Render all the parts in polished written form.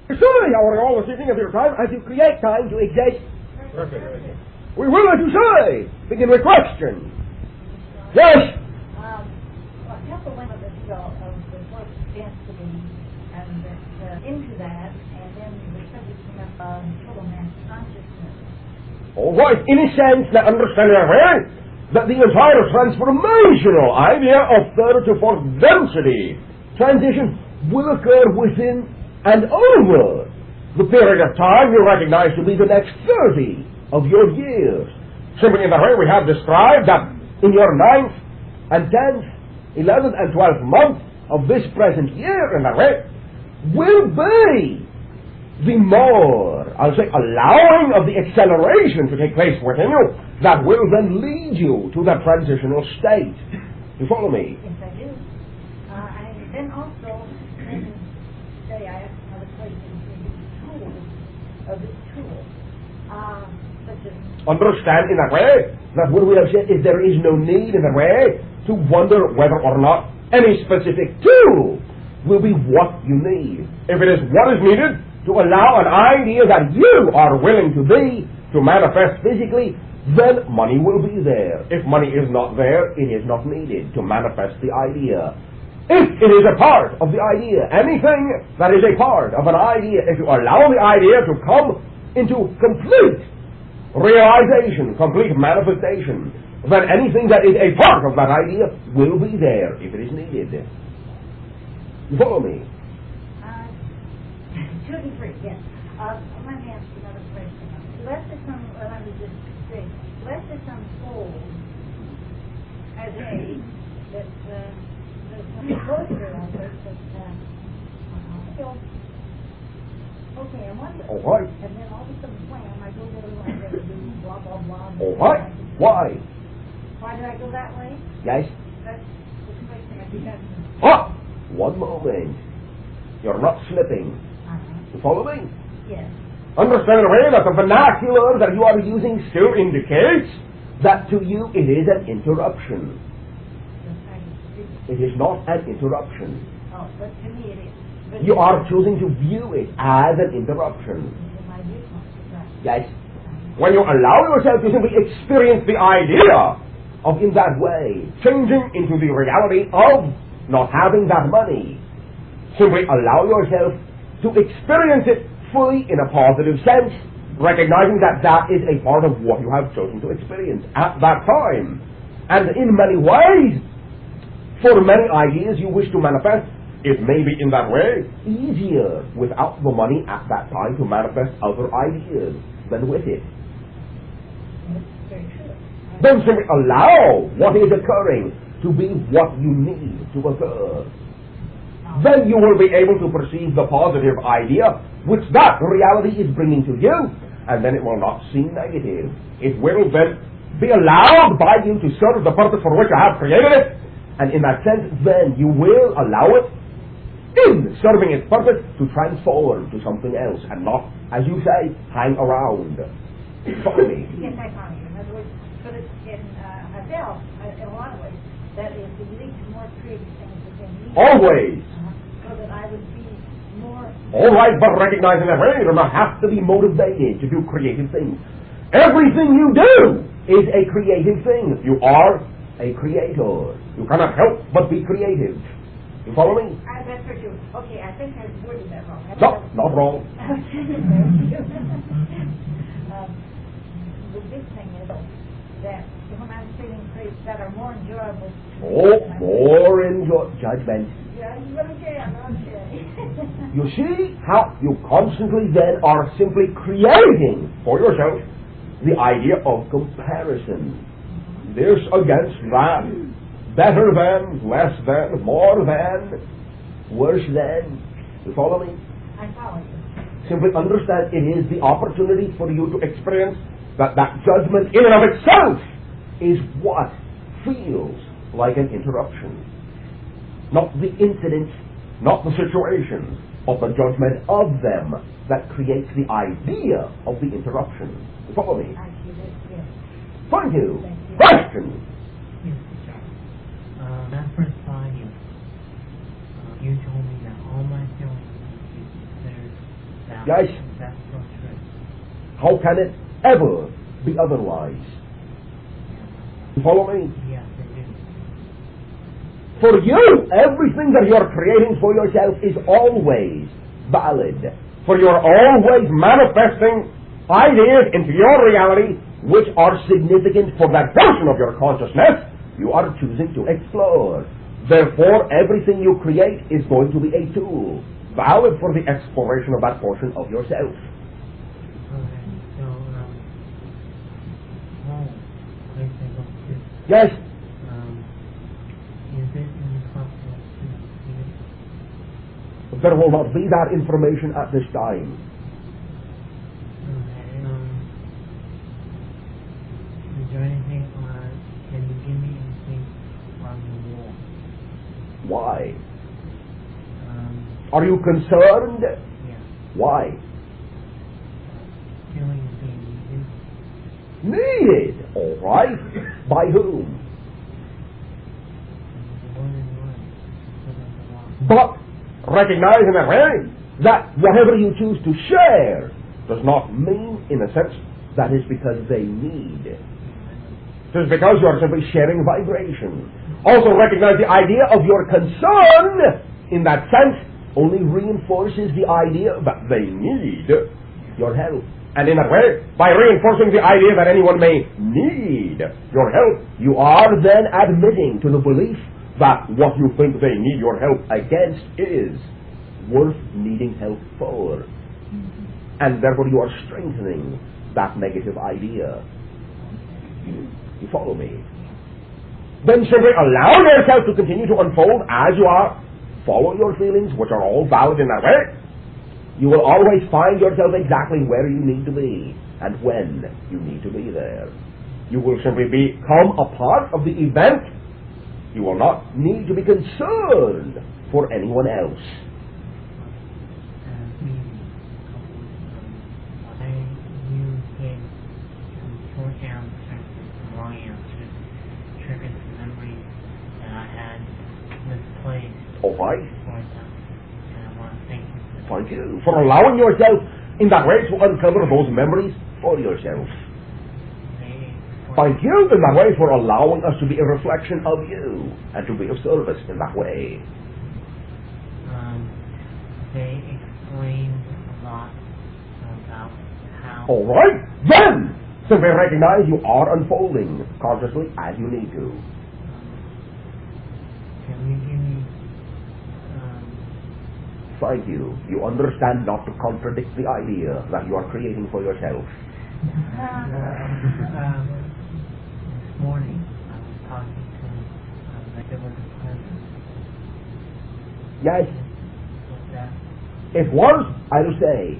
Surely, our all the sitting of your time as you create time to exist. Perfect. We will, as you say, begin with questions. Yes? A couple went of the work density and into that, and then the subject came up total mass consciousness. All right, in a sense, now understand that the entire transformational idea of third to fourth density transition will occur within and over the period of time you recognize to be the next 30 of your years. Simply in the way we have described that in your 9th and 10th, 11th and 12th month of this present year in the way will be the more, I'll say, allowing of the acceleration to take place within you that will then lead you to that transitional state. You follow me? Yes, I do. And then also, say I asked another question, the tools of this tool, such as... Understand in that way that what we have said is there is no need in that way to wonder whether or not any specific tool will be what you need. If it is what is needed to allow an idea that you are willing to be to manifest physically, then money will be there. If money is not there, it is not needed to manifest the idea. If it is a part of the idea, anything that is a part of an idea, if you allow the idea to come into complete realization, complete manifestation, then anything that is a part of that idea will be there if it is needed. You follow me? 2 and 3, yes. Let me ask you another question. Let me just say, let this unfold as a, that the closure of it, okay, I wonder. All right. And then all of a sudden, wham, I go the other way, I do blah, blah, blah. All right. Why? Why did I go that way? Yes? That's the question I began to... Ah! One moment. You're not slipping. You follow me? Yes. Understand the way that the vernacular that you are using still indicates that to you it is an interruption. It is not an interruption. Oh, but to me it is. But You are choosing to view it as an interruption. Yes. When you allow yourself to simply experience the idea of in that way, changing into the reality of not having that money, simply allow yourself to experience it fully in a positive sense, recognizing that that is a part of what you have chosen to experience at that time. And in many ways, for many ideas you wish to manifest, it may be in that way easier without the money at that time to manifest other ideas than with it. Then simply allow what is occurring to be what you need to occur. Then you will be able to perceive the positive idea which that reality is bringing to you, and then it will not seem negative. It will then be allowed by you to serve the purpose for which you have created it, and in that sense then you will allow it, in serving its purpose, to transform to something else, and not, as you say, hang around. Follow me? Yes, I follow you. In other words, but it's in a bell, in a lot of ways, that is to lead to more creative things within me. Always. So that I would be more... All right, but recognizing that you do not have to be motivated to do creative things. Everything you do is a creative thing. You are a creator. You cannot help but be creative. You follow me? That's for sure. Okay, I think I worded that wrong. No, not wrong. The big thing is that when I'm feeling things that are more enjoyable... more judgment. Yeah, okay. You see how you constantly then are simply creating for yourself the idea of comparison. This against that, better than, less than, more than, worse than. You follow me? I follow you. Simply understand it is the opportunity for you to experience that judgment in and of itself is what feels like an interruption. Not the incidents, not the situations, but the judgment of them that creates the idea of the interruption. You follow me? I see this, yes. Thank you. Thank you. Question. Yes, teacher. That first slide, you told me that all my feelings must be considered Yes. That's so true. How can it ever be otherwise? You follow me? Yes, I do. For you, everything that you're creating for yourself is always valid. For you're always manifesting ideas into your reality which are significant for that portion of your consciousness you are choosing to explore. Therefore, everything you create is going to be a tool, valid for the exploration of that portion of yourself. Okay, so, place I go to, Yes, is it impossible to see it? there will not be that information at this time. Okay, is there anything, can you give me anything on the wall? Why? Are you concerned? Yeah, Why? feeling is being Needed. All right. By whom? the one and one, so that's a lot. But recognize in a way that whatever you choose to share does not mean, in a sense, that is because they need. It is because you are simply sharing vibration. Also recognize the idea of your concern, in that sense, only reinforces the idea that they need your help. And in that way, by reinforcing the idea that anyone may need your help, you are then admitting to the belief that what you think they need your help against is worth needing help for. And therefore you are strengthening that negative idea. You follow me? Then simply allow yourself to continue to unfold as you are. Follow your feelings, which are all valid in that way. You will always find yourself exactly where you need to be and when you need to be there. You will simply become a part of the event. You will not need to be concerned for anyone else. Why you gave some short answers and some long answers triggered the memories that I had misplaced All right? for them. And I want to thank you for that. Thank you for allowing yourself in that way to uncover those memories for yourself. Thank you in that way for allowing us to be a reflection of you and to be of service in that way. They explained a lot about how... All right, then simply recognize you are unfolding consciously as you need to. Can you give me... Thank you. You understand not to contradict the idea that you are creating for yourself. This morning, I was talking to there was a person. Yes, Was that... it was, I will say,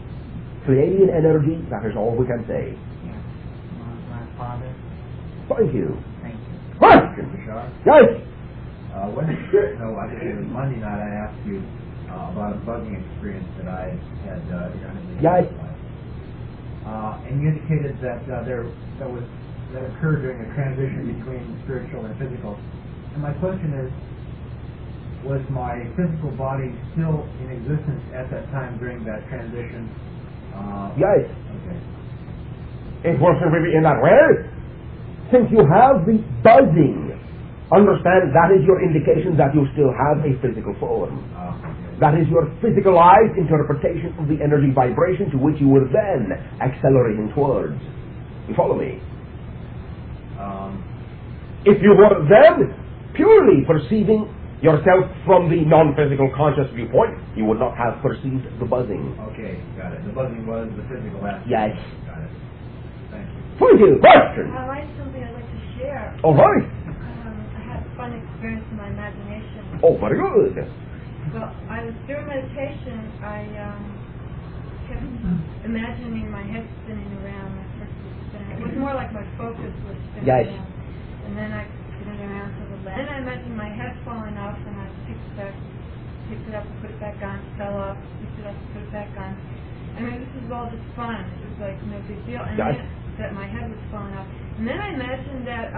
creating an energy, that is all we can say. Yeah. My father. Thank you. Thank you. Question? Bashar? Yes. I think it was Monday night I asked you about a bugging experience that I had intermittently in Yes. my life. And you indicated that that occurred during a transition between spiritual and physical. And my question is, was my physical body still in existence at that time during that transition? Yes. Okay. It was really in that way. Since you have the buzzing, understand that is your indication that you still have a physical form. Okay. That is your physicalized interpretation of the energy vibration to which you were then accelerating towards. You follow me? If you were then purely perceiving yourself from the non-physical conscious viewpoint, you would not have perceived the buzzing. Okay, got it. The buzzing was the physical aspect. Yes. Got it. Thank you. Thank you. Question? I have something I'd like to share. All right. I had a fun experience in my imagination. Oh, very good. Well, during meditation, I kept imagining my head spinning around. My head was spinning. It was more like my focus was spinning Yes. around. And then I spin it around to the left. Then I imagined my head falling off, and I picked it up and put it back on, fell off, picked it up and put it back on. I mean, this was all just fun. It was like no big deal. And Yes. then that my head was falling off. And then I imagined that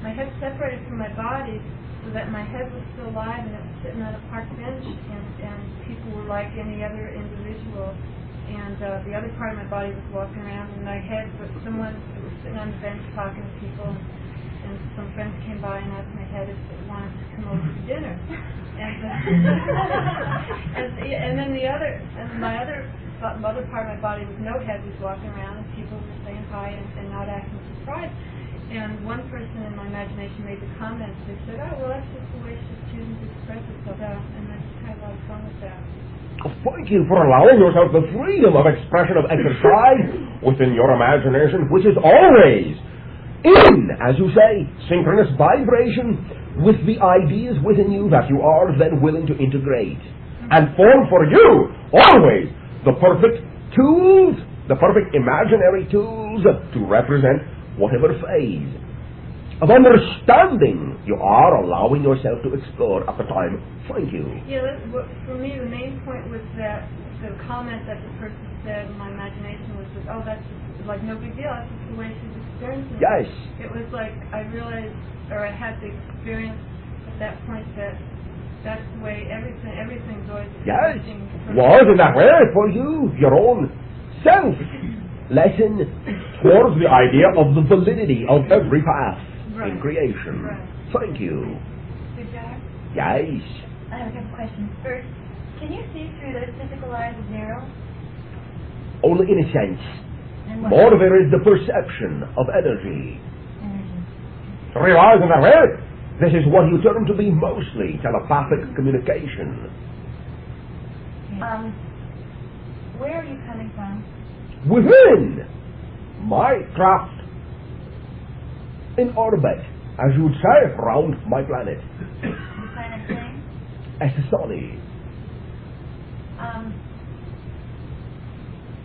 my head separated from my body, so that my head was still alive and it was sitting on a park bench, and people were like any other individual, and the other part of my body was walking around, and my head was someone who was sitting on the bench talking to people, and some friends came by and asked my head if it wanted to come over to dinner. And then my other part of my body with no head was walking around, and people were saying hi and not acting surprised. And one person in my imagination made the comment, they said, oh, well, that's just the way she's choosing to express herself. And I just had a lot of fun with that. Thank you for allowing yourself the freedom of expression of exercise within your imagination, which is always in, as you say, synchronous vibration with the ideas within you that you are then willing to integrate and form for you always the perfect tools, the perfect imaginary tools to represent whatever phase of understanding you are allowing yourself to explore at the time. Thank you. Yeah, for me, the main point was that the comment that the person said in my imagination was that, oh, that's just, like no big deal, that's just the way she's experiencing it. Yes. It was like I realized, or I had the experience at that point that that's the way everything's always Yes. experiencing. Was in that way for you, your own self lesson towards the idea of the validity of every path in creation. Right. Thank you. Bashar, Yes. I have a couple questions. First, can you see through those physical eyes of zero? Only in a sense. And what? More there is the perception of energy. Energy. Realize in that way, this is what you term to be mostly telepathic communication. Where are you coming from? Within my craft in orbit, as you would say, around my planet. The planet's name? Esasoni.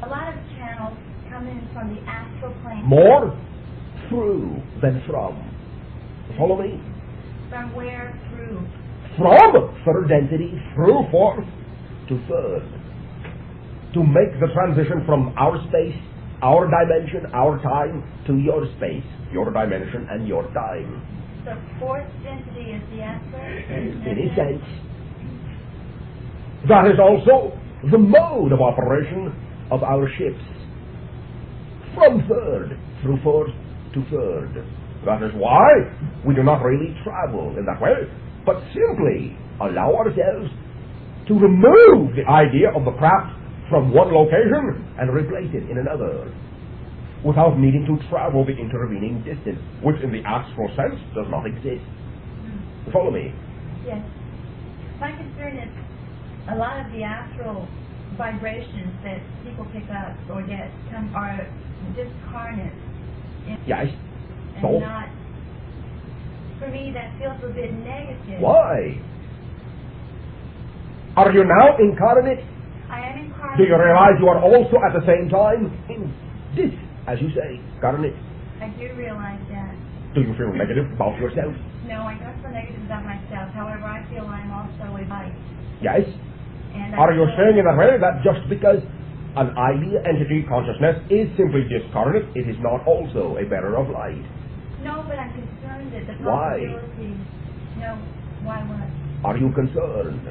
A lot of channels come in from the astral plane. More through than from. Follow me? From where through? From third density through fourth to third. To make the transition from our space, our dimension, our time, to your space, your dimension, and your time. The fourth density is the astral? In a sense. That is also the mode of operation of our ships. From third through fourth to third. That is why we do not really travel in that way, but simply allow ourselves to remove the idea of the craft from one location and replace it in another, without needing to travel the intervening distance, which in the astral sense does not exist. Follow me? Yes. My concern is a lot of the astral vibrations that people pick up or get are discarnate. Yes. And So? not, for me, that feels a bit negative. Why? Are you now incarnate? I am incarnate. Do you realize you are also at the same time in this, as you say, incarnate? I do realize that. Do you feel negative about yourself? No, I don't feel negative about myself. However, I feel I'm also a light. Yes. And Are you saying in that way that just because an idea, entity, consciousness is simply discarnate, it is not also a bearer of light? No, but I'm concerned that the Why? possibility... No, why what? Are you concerned?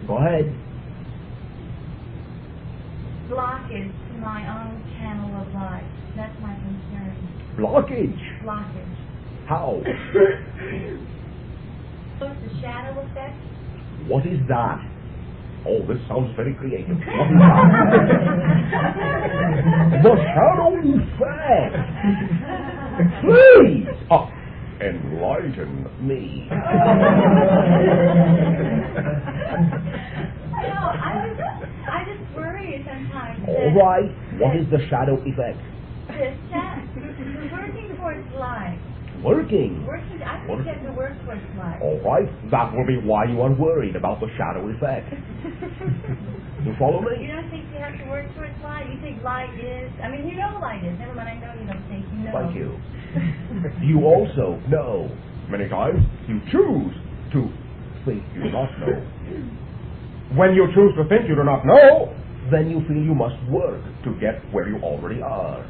Go ahead. Blockage to my own channel of life. That's my concern. Blockage. Blockage. How? So it's the shadow effect? What is that? Oh, this sounds very creative. What is that? The shadow effect. Please, enlighten me. No, I just worry sometimes. All right. What is the shadow effect? Working towards life. Working. I pretend to work towards life. All right. That will be why you are worried about the shadow effect. You follow me? You don't think you have to work towards light? You think light is... I mean, you know light is. Never mind, I know you don't think you know. Thank you. You also know. Many times you choose to think you do not know. When you choose to think you do not know, then you feel you must work to get where you already are.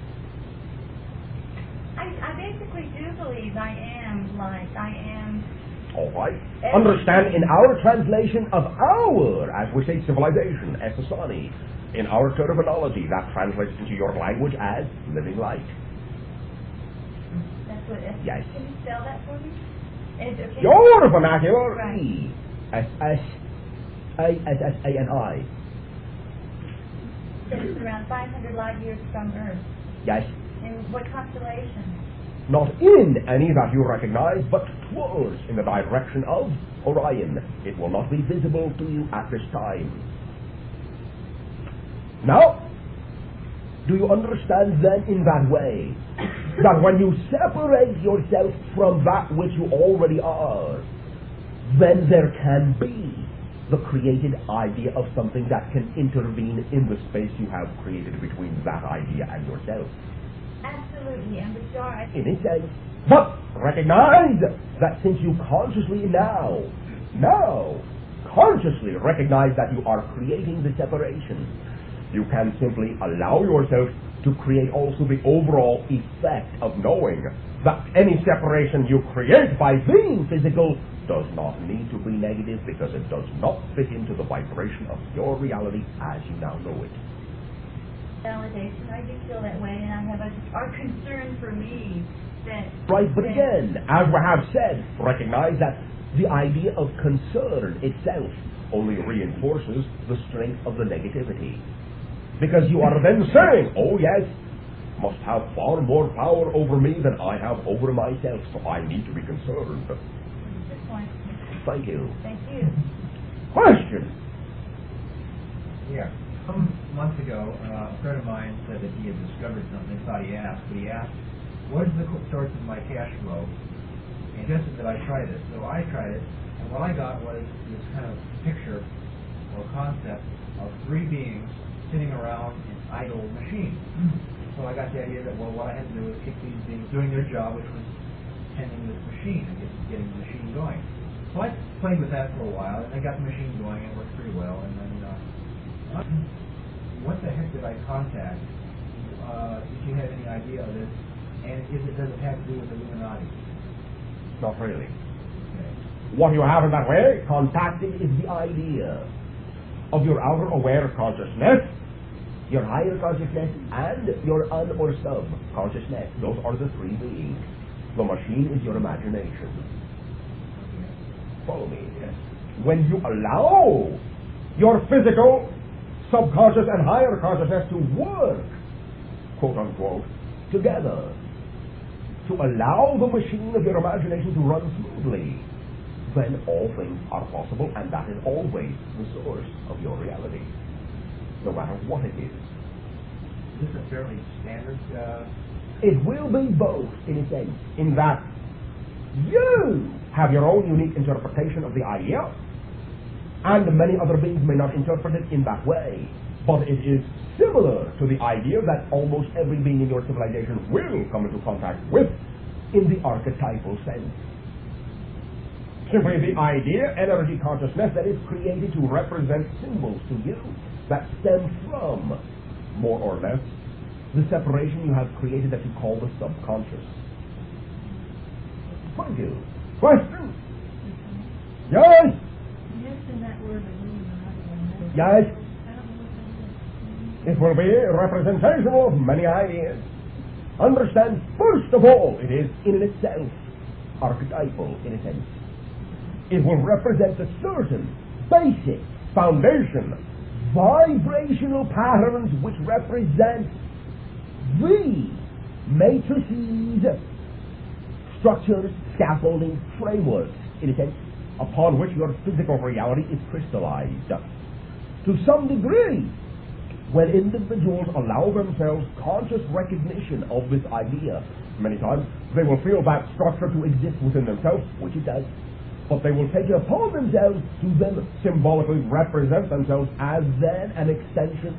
I basically do believe I am light. I am All right. Understand, in our translation of our, as we say, civilization, Esasani, in our terminology, that translates into your language as living light. That's what Yes. Can you spell that for me? Okay. Your vernacular, Right. E-S-S-A-S-S-A-N-I. Said it's around 500 light years from Earth. Yes. In what constellation? Not in any that you recognize, but towards in the direction of Orion. It will not be visible to you at this time. Now, do you understand then in that way that when you separate yourself from that which you already are, then there can be the created idea of something that can intervene in the space you have created between that idea and yourself? Absolutely, and Bashar, In a sense. But recognize that since you consciously now consciously recognize that you are creating the separation, you can simply allow yourself to create also the overall effect of knowing that any separation you create by being physical does not need to be negative, because it does not fit into the vibration of your reality as you now know it. validation. I do feel that way, and I have a concern for me that... Right, but again, as we have said, recognize that the idea of concern itself only reinforces the strength of the negativity. Because you are then saying, oh yes, must have far more power over me than I have over myself, so I need to be concerned. Good point. Thank you. Thank you. Question. Yeah. Some months ago, a friend of mine said that he had discovered something. Thought he asked, but he asked, "What is the source of my cash flow?" And suggested that I try this. So I tried it, and what I got was this kind of picture or concept of three beings sitting around an idle machine. So I got the idea that, well, what I had to do was keep these beings doing their job, which was tending this machine and getting the machine going. So I played with that for a while, and I got the machine going, and it worked pretty well. And then, what the heck did I contact? Did you have any idea of this? And does it have to do with Illuminati? Not really. Okay. What you have in that way, contacting, is the idea of your outer aware consciousness, your higher consciousness, and your un or sub-consciousness. Those are the three beings. The machine is your imagination. Follow me, yes. When you allow your physical, subconscious, and higher consciousness to work, quote unquote, together, to allow the machine of your imagination to run smoothly, then all things are possible, and that is always the source of your reality, no matter what it is. Is this a fairly standard? It will be both, in a sense, in that you have your own unique interpretation of the idea, and many other beings may not interpret it in that way, but it is similar to the idea that almost every being in your civilization will come into contact with in the archetypal sense. Simply the idea, energy, consciousness that is created to represent symbols to you that stem from, more or less, the separation you have created that you call the subconscious. Thank you. Question? Yes? Using that word Illuminati. Yes? I don't know what that is. It will be a representation of many ideas. Understand, first of all, it is in itself archetypal, in a sense. It will represent a certain basic foundation, vibrational patterns which represent the matrices, structures, scaffolding, frameworks, in a sense, upon which your physical reality is crystallized. To some degree, when individuals allow themselves conscious recognition of this idea, many times they will feel that structure to exist within themselves, which it does, but they will take it upon themselves to then symbolically represent themselves as then an extension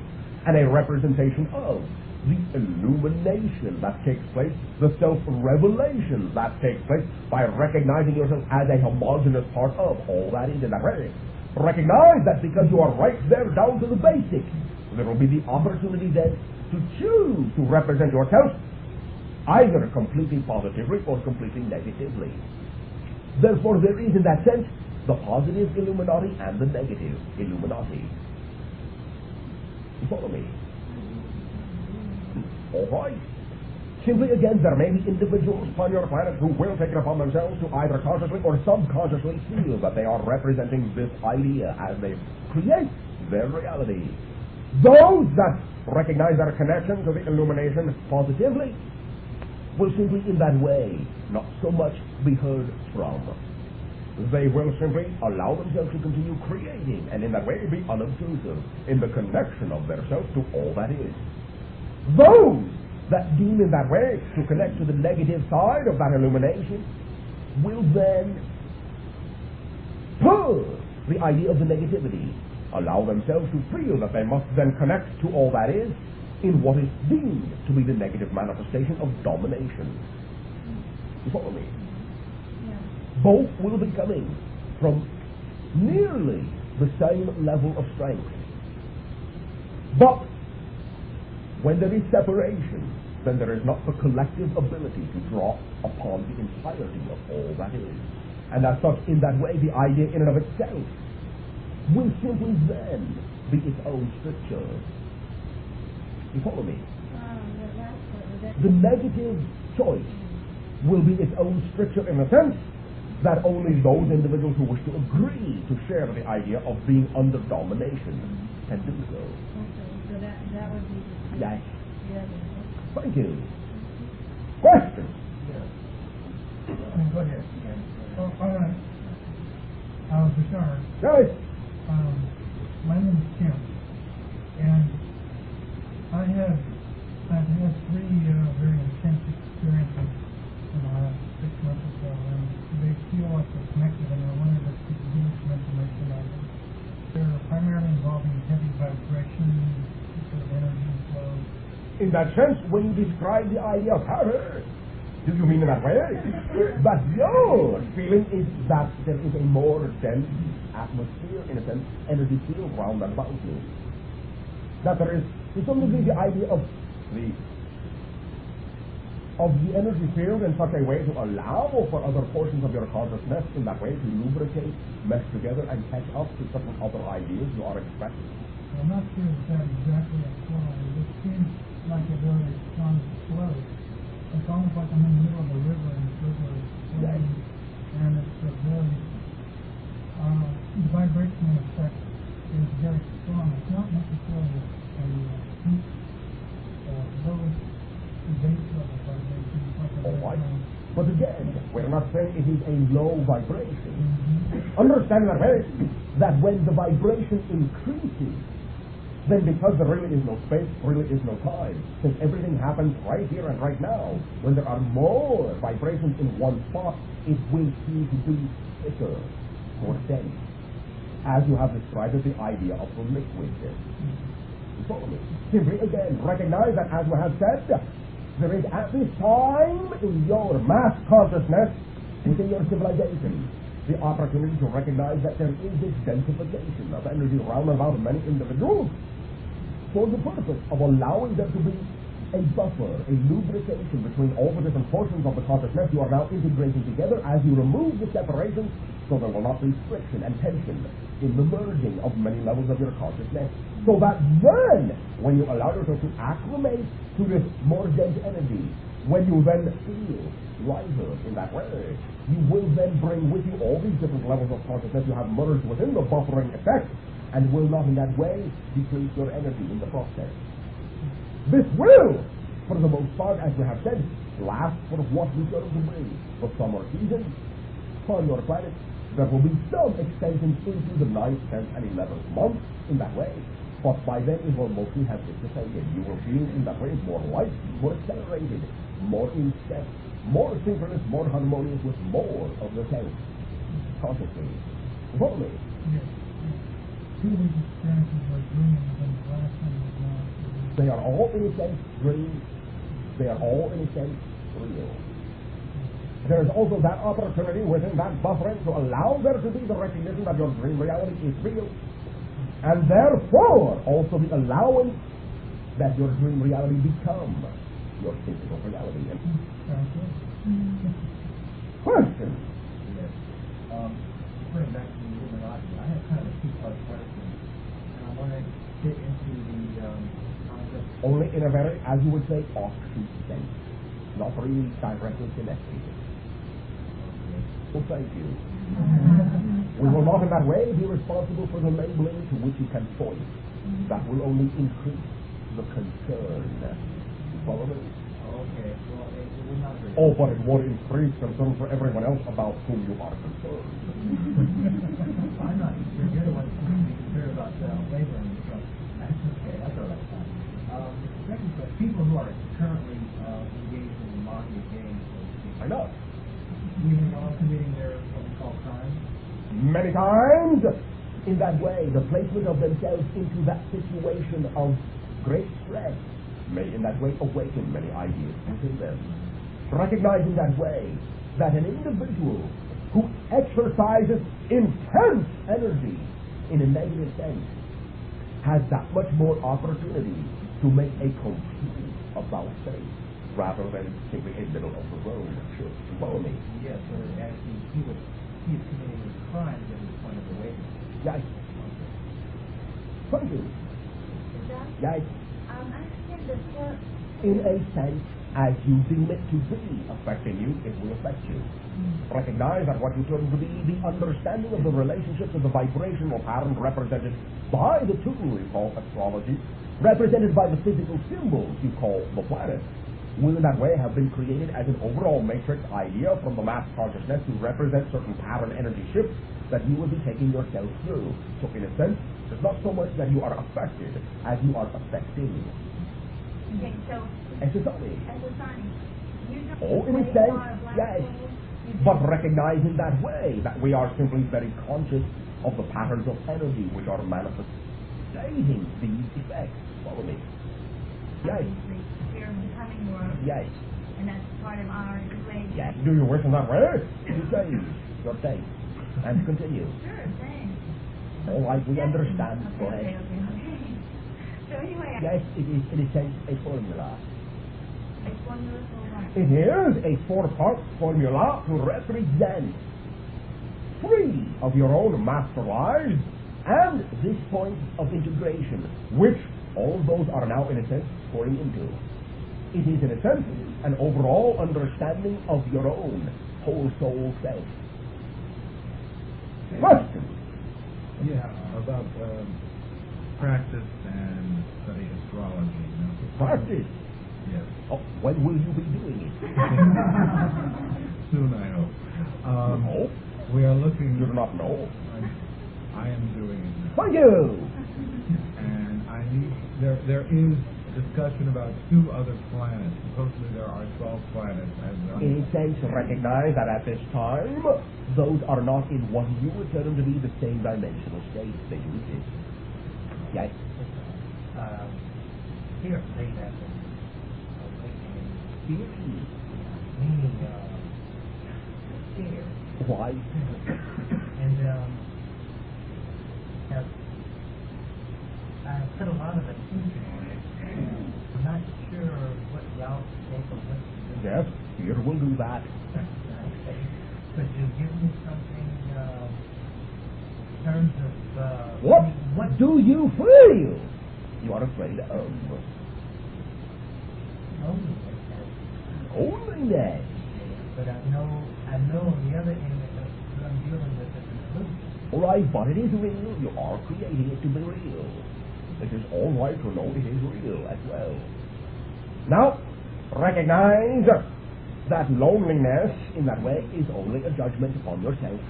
and a representation of the illumination that takes place, the self-revelation that takes place by recognizing yourself as a homogeneous part of all that is in that way. Recognize that because you are right there down to the basic, there will be the opportunity then to choose to represent yourself either completely positively or completely negatively. Therefore, there is in that sense the positive Illuminati and the negative Illuminati. You follow me? All right. Simply again, there may be individuals upon your planet who will take it upon themselves to either consciously or subconsciously feel that they are representing this idea as they create their reality. Those that recognize their connection to the illumination positively will simply in that way not so much be heard from. They will simply allow themselves to continue creating and in that way be unobtrusive in the connection of their self to all that is. Those that deem in that way to connect to the negative side of that illumination will then pull the idea of the negativity, allow themselves to feel that they must then connect to all that is in what is deemed to be the negative manifestation of domination. You follow me? Both will be coming from nearly the same level of strength. But when there is separation, then there is not the collective ability to draw upon the entirety of all that is. And as such, in that way, the idea in and of itself will simply then be its own stricture. You follow me? The negative choice will be its own stricture in the sense that only those individuals who wish to agree to share the idea of being under domination can do so. Okay, so that would be the Yes. other. Thank you. Question? Go ahead. All right. Bashar, Yes. my name is Tim, and I've had 3 very intense experiences in the last 6 months or so, and they feel like they're connected, and I wanted to give you some information on them. They're primarily involving heavy vibration, sort of energy flow. In that sense, when you describe the idea of power, do you mean in that way? But your feeling is that there is a more dense atmosphere, in a sense, energy field round and about you. That there is, to some degree, the idea of the energy field in such a way to allow for other portions of your consciousness in that way to lubricate, mesh together, and catch up to certain other ideas you are expressing. I'm not sure if that exactly applies. It seems like a very strong flow. It's almost like I'm in the middle of a river and the river is flowing, and it's a very, the vibrational effect is very strong. It's not necessarily a deep, lowest base level vibration. It's like a All right. very But again, we're not saying it is a low vibration. Mm-hmm. Understand that way, that when the vibration increases, then because there really is no space, really is no time, since everything happens right here and right now, when there are more vibrations in one spot, it will seem to be thicker, more dense, as you have described as the idea of the liquid. You follow me? Simply again, recognize that as we have said, there is at this time in your mass consciousness, within your civilization, the opportunity to recognize that there is this densification of energy around and about many individuals for the purpose of allowing there to be a buffer, a lubrication between all the different portions of the consciousness you are now integrating together as you remove the separation, so there will not be friction and tension in the merging of many levels of your consciousness, so that then, when you allow yourself to acclimate to this more dense energy, when you then feel lighter in that way, you will then bring with you all these different levels of consciousness you have merged within the buffering effect, and will not in that way decrease your energy in the process. This will, for the most part, as we have said, last for what we go to be the summer season. On your planet, there will be some extensions into the 9th, 10th, and 11th month in that way, but by then it will mostly have dissipated. You will feel in that way more light, more accelerated, more in step, more synchronous, more harmonious with more of the self consciously. Follow me? Yes. Two of these experiences were dreams, and the last one was not. They are all in a sense dreams. They are all in a sense real. There is also that opportunity within that buffering to allow there to be the recognition that your dream reality is real, and therefore also the allowance that your dream reality become your physical reality. Question. only in a very, as you would say, offshoot sense, not really directly connected. Well, thank you. We will not in that way be responsible for the labeling to which you can point. That will only increase the concern. Follow me? Okay, well, it will not be. Oh, but it would increase concern for everyone else about whom you are concerned. I'm not sure. You're the one who's going to be concerned about labeling, so that's okay. That's all right. Second question, people who are currently engaged in the mafia games, I know. even while committing their what we call crimes. Many times, in that way, the placement of themselves into that situation of great stress may in that way awaken many ideas within them. Recognize in that way that an individual who exercises intense energy in a negative sense has that much more opportunity to make a complete about face rather than simply a middle of the road. Sure, you follow me? Yes, so as he is committing his crimes at his point of awakening. Yes. Thank you. Yes. I understand this work. In a sense, as you deem it to be affecting you, it will affect you. Recognize that what you term to be the understanding of the relationships of the vibrational pattern represented by the tool we call astrology, represented by the physical symbols you call the planets, will in that way have been created as an overall matrix idea from the mass consciousness to represent certain pattern energy shifts that you will be taking yourself through. So in a sense, it's not so much that you are affected as you are affecting. Okay, so As a sign. you don't Oh, in a say sense, you are a black yes. hole. But recognize in that way that we are simply very conscious of the patterns of energy which are manifesting these effects. Follow me. Yes. Obviously, you're becoming more, Yes. and that's part of our equation. Yes. Do you wish in that way? You say your day. And continue. Sure, thanks. All right, we understand. Go Okay. ahead. So anyway, Yes, it is in a sense a formula. a formula for what? It is a four-part formula to represent three of your own master lives and this point of integration, which all those are now in a sense pouring into. It is in a sense an overall understanding of your own whole soul self. Question. Yeah, about practice and study astrology. Practice. Yes. Oh, when will you be doing it? Soon, I hope. No. We are looking. You do not know. I am doing it now. Thank you. And I need. There is discussion about 2 other planets. Supposedly there are 12 planets. In a sense, recognize that at this time, those are not in what you would term to be the same dimensional states. They do exist. Yes. Here, late after awakening, Theory. meaning scared. Why? And I've put a lot of attention on it. I'm not sure what route to take or what to do. Yes, fear will do that. Could you give me something in terms of What do you feel? You are afraid of loneliness. But I know on the other end that what I'm dealing with is an illusion. All right, but it is real. You are creating it to be real. It is all right to know it is real as well. Now, recognize that loneliness in that way is only a judgment upon yourself.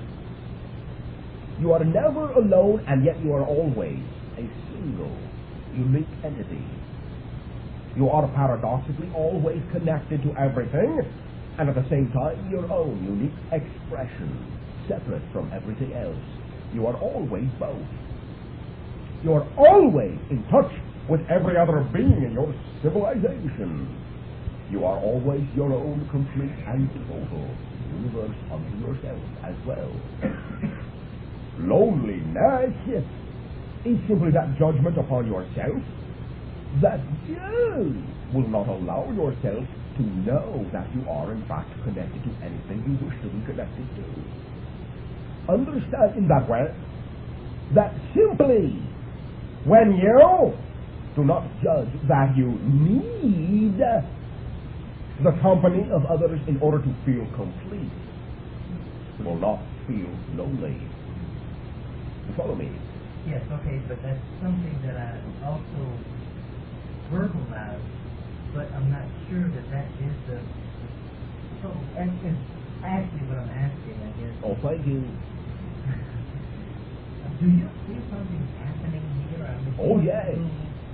You are never alone, and yet you are always a single, unique entity. You are paradoxically always connected to everything, and at the same time your own unique expression, separate from everything else. You are always both. You are always in touch with every other being in your civilization. You are always your own complete and total universe unto yourself as well. Loneliness is simply that judgment upon yourself that you will not allow yourself to know that you are in fact connected to anything you wish to be connected to. Understand in that way that simply when you Do not judge that you need the company of others in order to feel complete. You will not feel lonely. You follow me? Yes, okay, but that's something that I also verbalize, but I'm not sure that that is the... So, actually what I'm asking, I guess... Oh, thank you. Do you see something happening here? Oh, yes.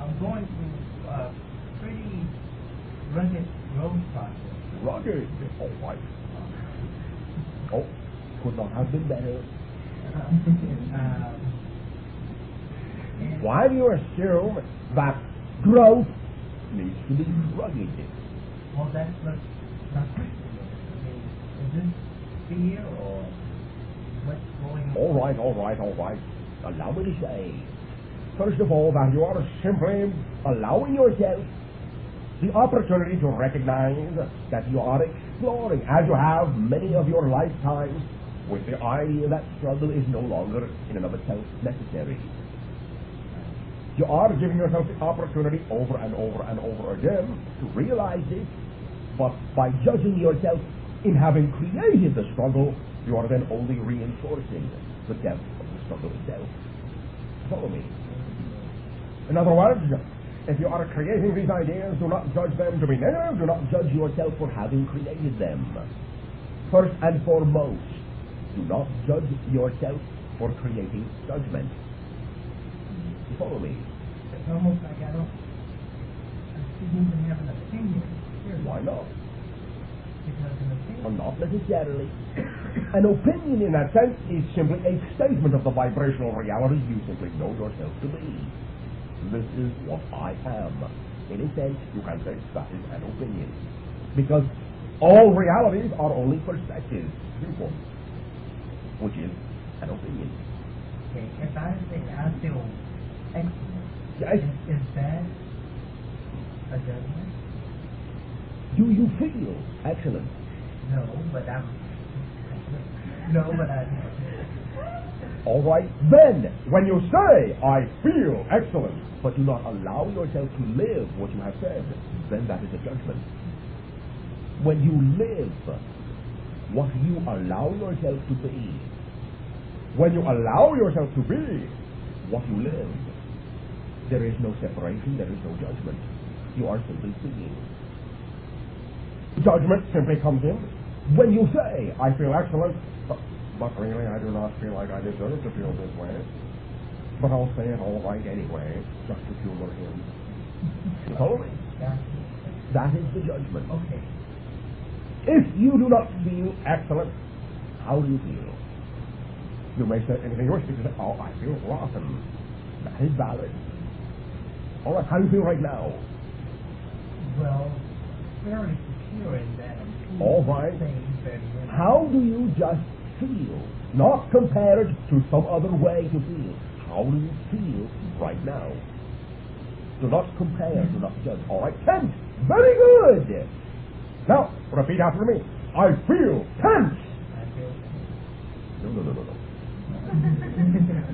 I'm going through a pretty rugged growth process. Rugged? Oh, right. Oh, could not have been better. Why do you assume that growth needs to be rugged? Well, that's what my question is. I mean, is this fear or what's going on? All right. Allow me to say, first of all, that you are simply allowing yourself the opportunity to recognize that you are exploring, as you have many of your lifetimes, with the idea that struggle is no longer in and of itself necessary. You are giving yourself the opportunity over and over and over again to realize this, but by judging yourself in having created the struggle, you are then only reinforcing the depth of the struggle itself. Follow me? In other words, if you are creating these ideas, do not judge them to be negative, do not judge yourself for having created them. First and foremost, do not judge yourself for creating judgment. You follow me? It's almost like I shouldn't even have an opinion. Seriously. Why not? Because an opinion... Well, not necessarily. An opinion in that sense is simply a statement of the vibrational reality you simply know yourself to be. This is what I am. In a sense, you can say that is an opinion. Because all realities are only perspectives, viewpoints, which is an opinion. Okay, if I say I feel excellent, Yes. is that a judgment? Do you feel excellent? No, but I... All right. Then, when you say, I feel excellent, but do not allow yourself to live what you have said, then that is a judgment. When you live what you allow yourself to be, when you allow yourself to be what you live, there is no separation, there is no judgment. You are simply being. Judgment simply comes in when you say, I feel excellent, but really I do not feel like I deserve to feel this way. But I'll say it all right anyway, just to humor him. You follow me? That is the judgment. Okay. If you do not feel excellent, how do you feel? You may say anything worse. You can say, oh, I feel rotten. That is valid. All right, how do you feel right now? Well, fairly secure in that. All right. How do you just feel? Not compared to some other way to feel. How do you feel right now? Do not compare, do not judge. All right, tense. Very good. Now, repeat after me. I feel tense. I feel No.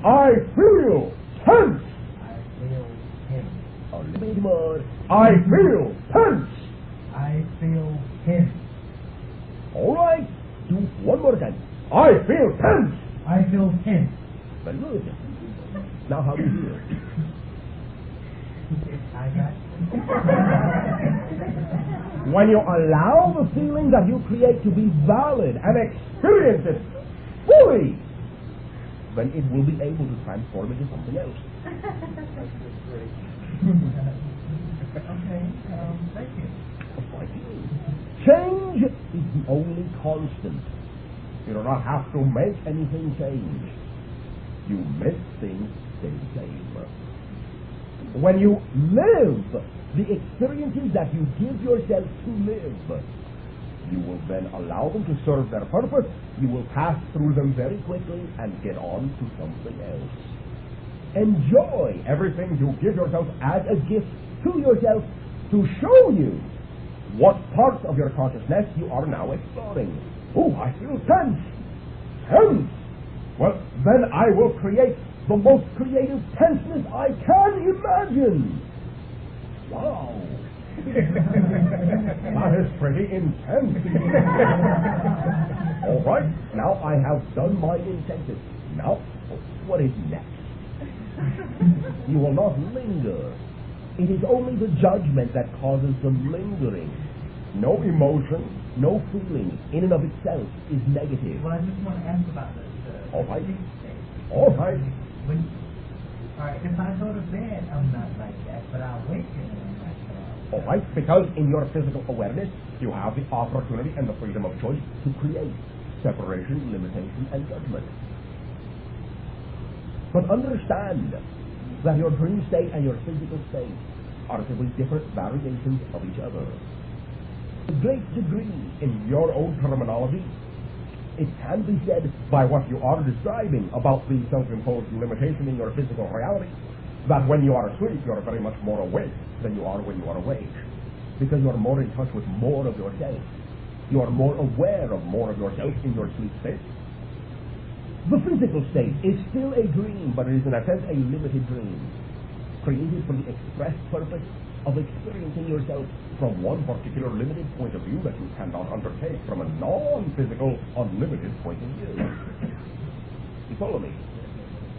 I feel tense. I feel tense. A little bit more. I feel tense. I feel tense. All right. Do one more time. I feel tense. I feel tense. Very good. Now how do you feel? I got When you allow the feeling that you create to be valid and experience it fully, then it will be able to transform into something else. Okay, thank you. Thank you. Change is the only constant. You do not have to make anything change. You make things stay the same. When you live the experiences that you give yourself to live, you will then allow them to serve their purpose. You will pass through them very quickly and get on to something else. Enjoy everything you give yourself as a gift to yourself to show you what parts of your consciousness you are now exploring. Oh, I feel tense. Tense. Well, then I will create the most creative tenseness I can imagine. Wow. That is pretty intense. All right, now I have done my intensive. Now, what is next? You will not linger. It is only the judgment that causes the lingering. No emotion, no feeling in and of itself is negative. Well, I just want to ask about the All right. sleep state. All right. All right, if I go to bed, I'm not like that, but I awaken and I'm like that. All right, because in your physical awareness, you have the opportunity and the freedom of choice to create separation, limitation, and judgment. But understand that your dream state and your physical state are simply different variations of each other. To a great degree, in your own terminology, it can be said by what you are describing about the self-imposed limitation in your physical reality, that when you are asleep, you are very much more awake than you are when you are awake, because you are more in touch with more of yourself. You are more aware of more of yourself in your sleep state. The physical state is still a dream, but it is in a sense a limited dream, created for the express purpose of experiencing yourself from one particular limited point of view that you cannot undertake from a non-physical, unlimited point of view. You follow me?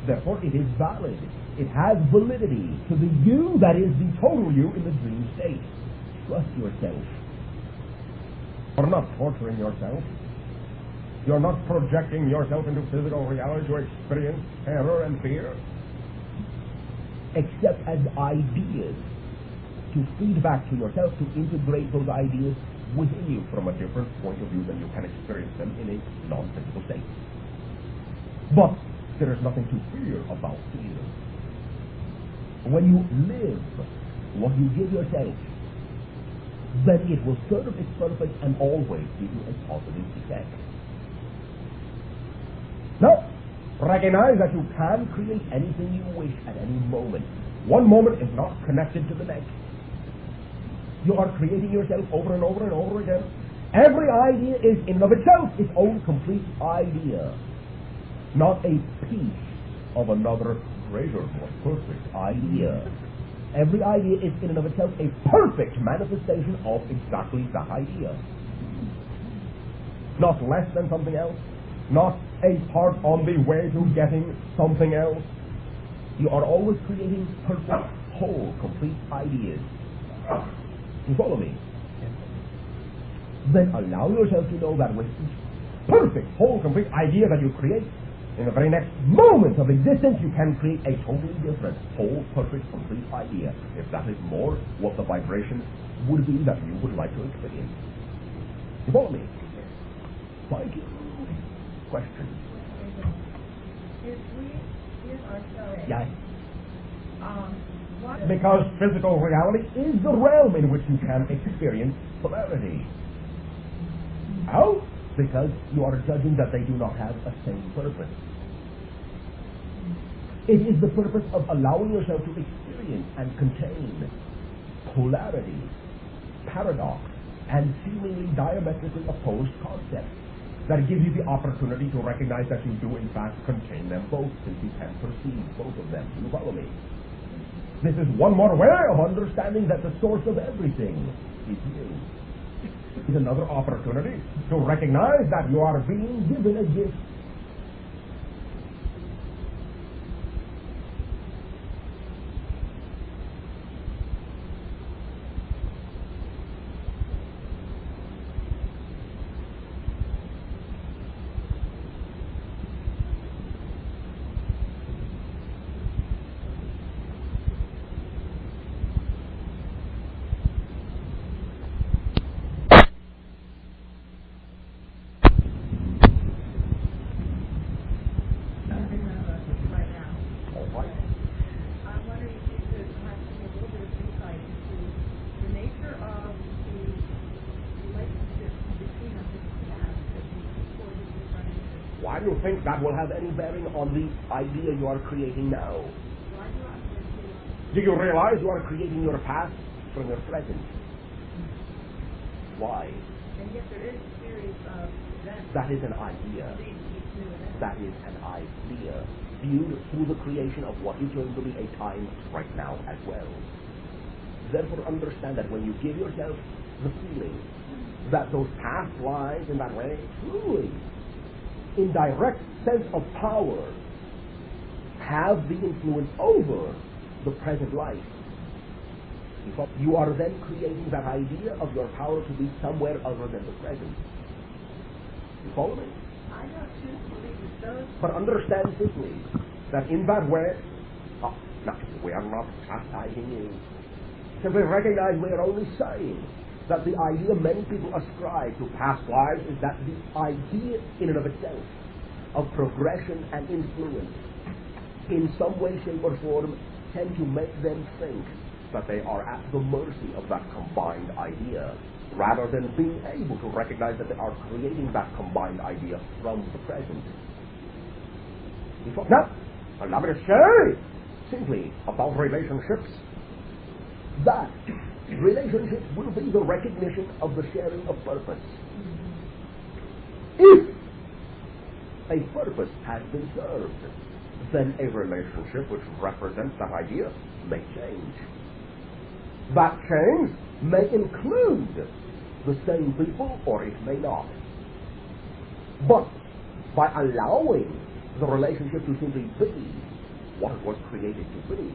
Therefore, it is valid. It has validity to the you that is the total you in the dream state. Trust yourself. You're not torturing yourself. You're not projecting yourself into physical reality to experience terror and fear, except as ideas, to feed back to yourself, to integrate those ideas within you from a different point of view than you can experience them in a non-physical state. But there is nothing to fear about fear. When you live what you give yourself, then it will serve its purpose and always give you a positive effect. Now, recognize that you can create anything you wish at any moment. One moment is not connected to the next. You are creating yourself over and over and over again. Every idea is in and of itself its own complete idea, not a piece of another greater, more perfect idea. Every idea is in and of itself a perfect manifestation of exactly that idea. Not less than something else, not a part on the way to getting something else. You are always creating perfect, whole, complete ideas. You follow me? Then allow yourself to know that with each perfect, whole, complete idea that you create, in the very next moment of existence, you can create a totally different, whole, perfect, complete idea. If that is more what the vibration would be that you would like to experience. You follow me? Thank you. Questions? If we give ourselves, Yes. what Because physical reality is the realm in which you can experience polarity. How? Because you are judging that they do not have a same purpose. It is the purpose of allowing yourself to experience and contain polarity, paradox, and seemingly diametrically opposed concepts that give you the opportunity to recognize that you do in fact contain them both, since you can perceive both of them. You follow me? This is one more way of understanding that the source of everything is you. It's another opportunity to recognize that you are being given a gift. Why do you think that will have any bearing on the idea you are creating now? Do you realize you are creating your past from your present? Why? and yet there is a series of events. That is an idea. Each new event. That is an idea viewed through the creation of what you claim to be a time right now as well. therefore understand that when you give yourself the feeling that those past lives in that way, truly, in direct sense of power, have the influence over the present life, you are then creating that idea of your power to be somewhere other than the present. You follow me? I don't choose to believe it does. But understand simply that in that way, no, we are not chastising you. Simply recognize we are only saying that the idea many people ascribe to past lives is that the idea in and of itself of progression and influence in some way, shape or form tend to make them think that they are at the mercy of that combined idea, rather than being able to recognize that they are creating that combined idea from the present. Now, allow me to say simply about relationships that relationships will be the recognition of the sharing of purpose. If a purpose has been served, then a relationship which represents that idea may change. That change may include the same people, or it may not. But by allowing the relationship to simply be what it was created to be,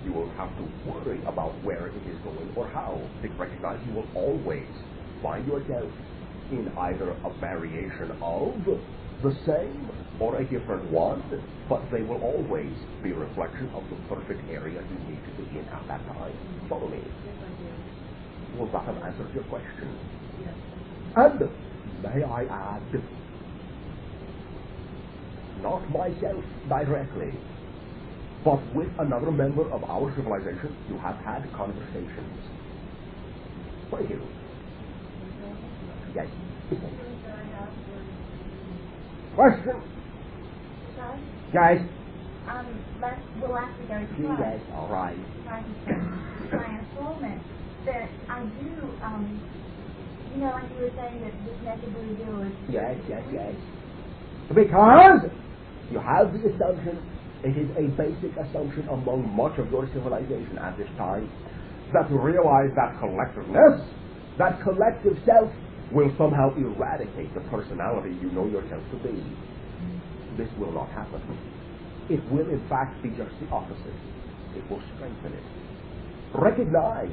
you will have to worry about where it is going or how. Recognize you will always find yourself in either a variation of the same or a different one, but they will always be a reflection of the perfect area you need to be in at that time. Follow me. Will that have answered your question? Yes. And may I add, not myself directly, but with another member of our civilization, you have had conversations. Thank you. Yes. Question? Guys. We'll have to go to Yes, all right. my informant that I do, like you were saying that this method we do is... Yes. Because you have the assumption, it is a basic assumption among much of your civilization at this time, that to realize that collectiveness, that collective self, will somehow eradicate the personality you know yourself to be. This will not happen. It will in fact be just the opposite. It will strengthen it. Recognize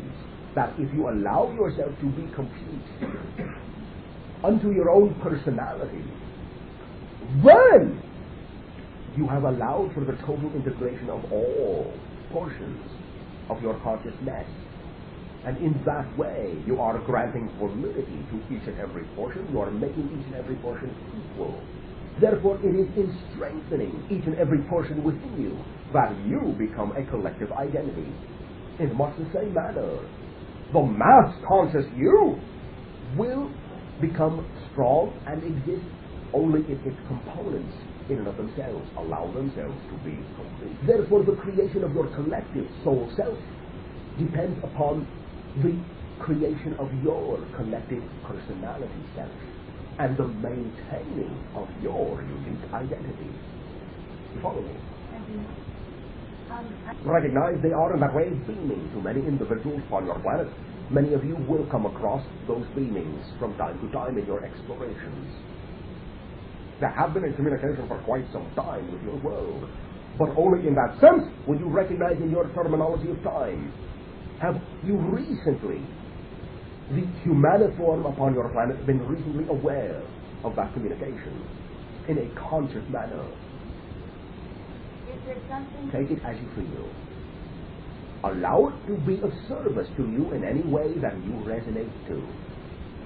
that if you allow yourself to be complete unto your own personality, then you have allowed for the total integration of all portions of your consciousness. And in that way, you are granting validity to each and every portion. You are making each and every portion equal. Therefore, it is in strengthening each and every portion within you that you become a collective identity. In much the same manner, the mass conscious you will become strong and exist only if its components in and of themselves allow themselves to be complete. Therefore, the creation of your collective soul self depends upon the creation of your collective personality self and the maintaining of your unique identity. You follow me? Recognize they are in that way beaming to many individuals upon your planet. Many of you will come across those beamings from time to time in your explorations. They have been in communication for quite some time with your world, but only in that sense will you recognize in your terminology of time. Have you recently, the humaniform upon your planet, been recently aware of that communication in a conscious manner? Is there something... Take it as you feel. Allow it to be of service to you in any way that you resonate to.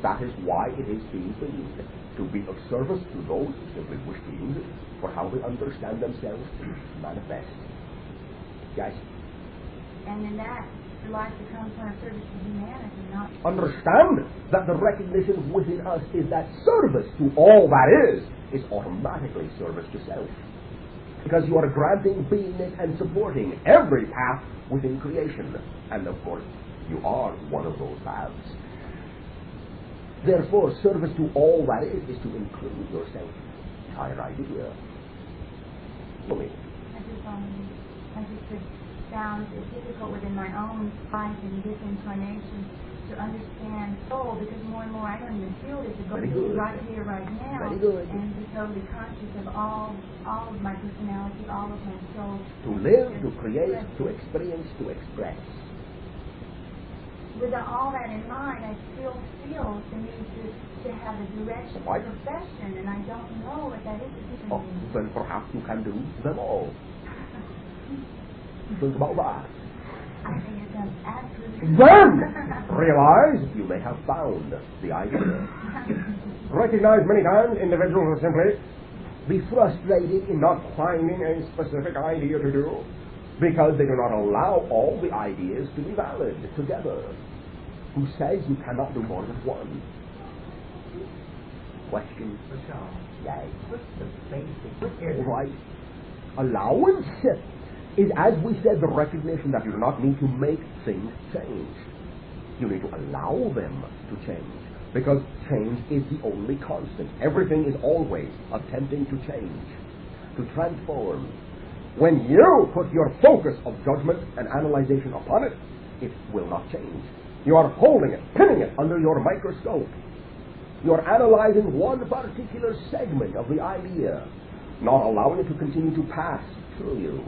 That is why it is being beamed, to be of service to those who simply wish beings for how they understand themselves to manifest. Yes? And in that, the life becomes one of service to humanity, not... Understand that the recognition within us is that service to all that is automatically service to self. Because you are granting, beingness, and supporting every path within creation. And of course, you are one of those paths. Therefore, service to all that is to include yourself. Entire idea. I just found it difficult within my own life in this incarnation to understand soul, because more and more I don't even feel this. It's right here, right now, and be totally conscious of all of my personality, all of my soul. To live, to create, to experience, to express. With all that in mind, I still feel the need to have a direction, a profession, and I don't know what that is. Then perhaps you can do them all. Think about that. I think it does absolutely. Then realize you may have found the idea. Recognize many times individuals will simply be frustrated in not finding a specific idea to do because they do not allow all the ideas to be valid together. Who says you cannot do more than one? Question? Bashar, Yes. what's the basic? All right. Allowance is, as we said, the recognition that you do not need to make things change. You need to allow them to change, because change is the only constant. Everything is always attempting to change, to transform. When you put your focus of judgment and analyzation upon it, it will not change. You are holding it, pinning it under your microscope. You are analyzing one particular segment of the idea, not allowing it to continue to pass through you.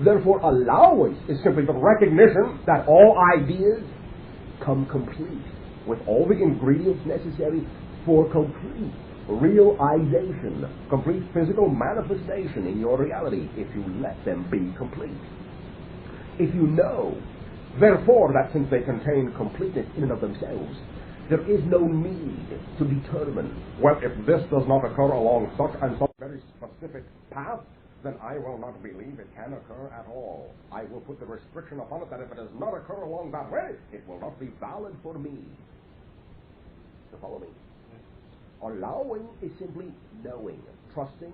Therefore, allowance is simply the recognition that all ideas come complete, with all the ingredients necessary for complete realization, complete physical manifestation in your reality, if you let them be complete. If you know, therefore, that since they contain completeness in and of themselves, there is no need to determine, well, if this does not occur along such and such very specific path, then I will not believe it can occur at all. I will put the restriction upon it that if it does not occur along that way, it will not be valid for me. You follow me? Allowing is simply knowing, trusting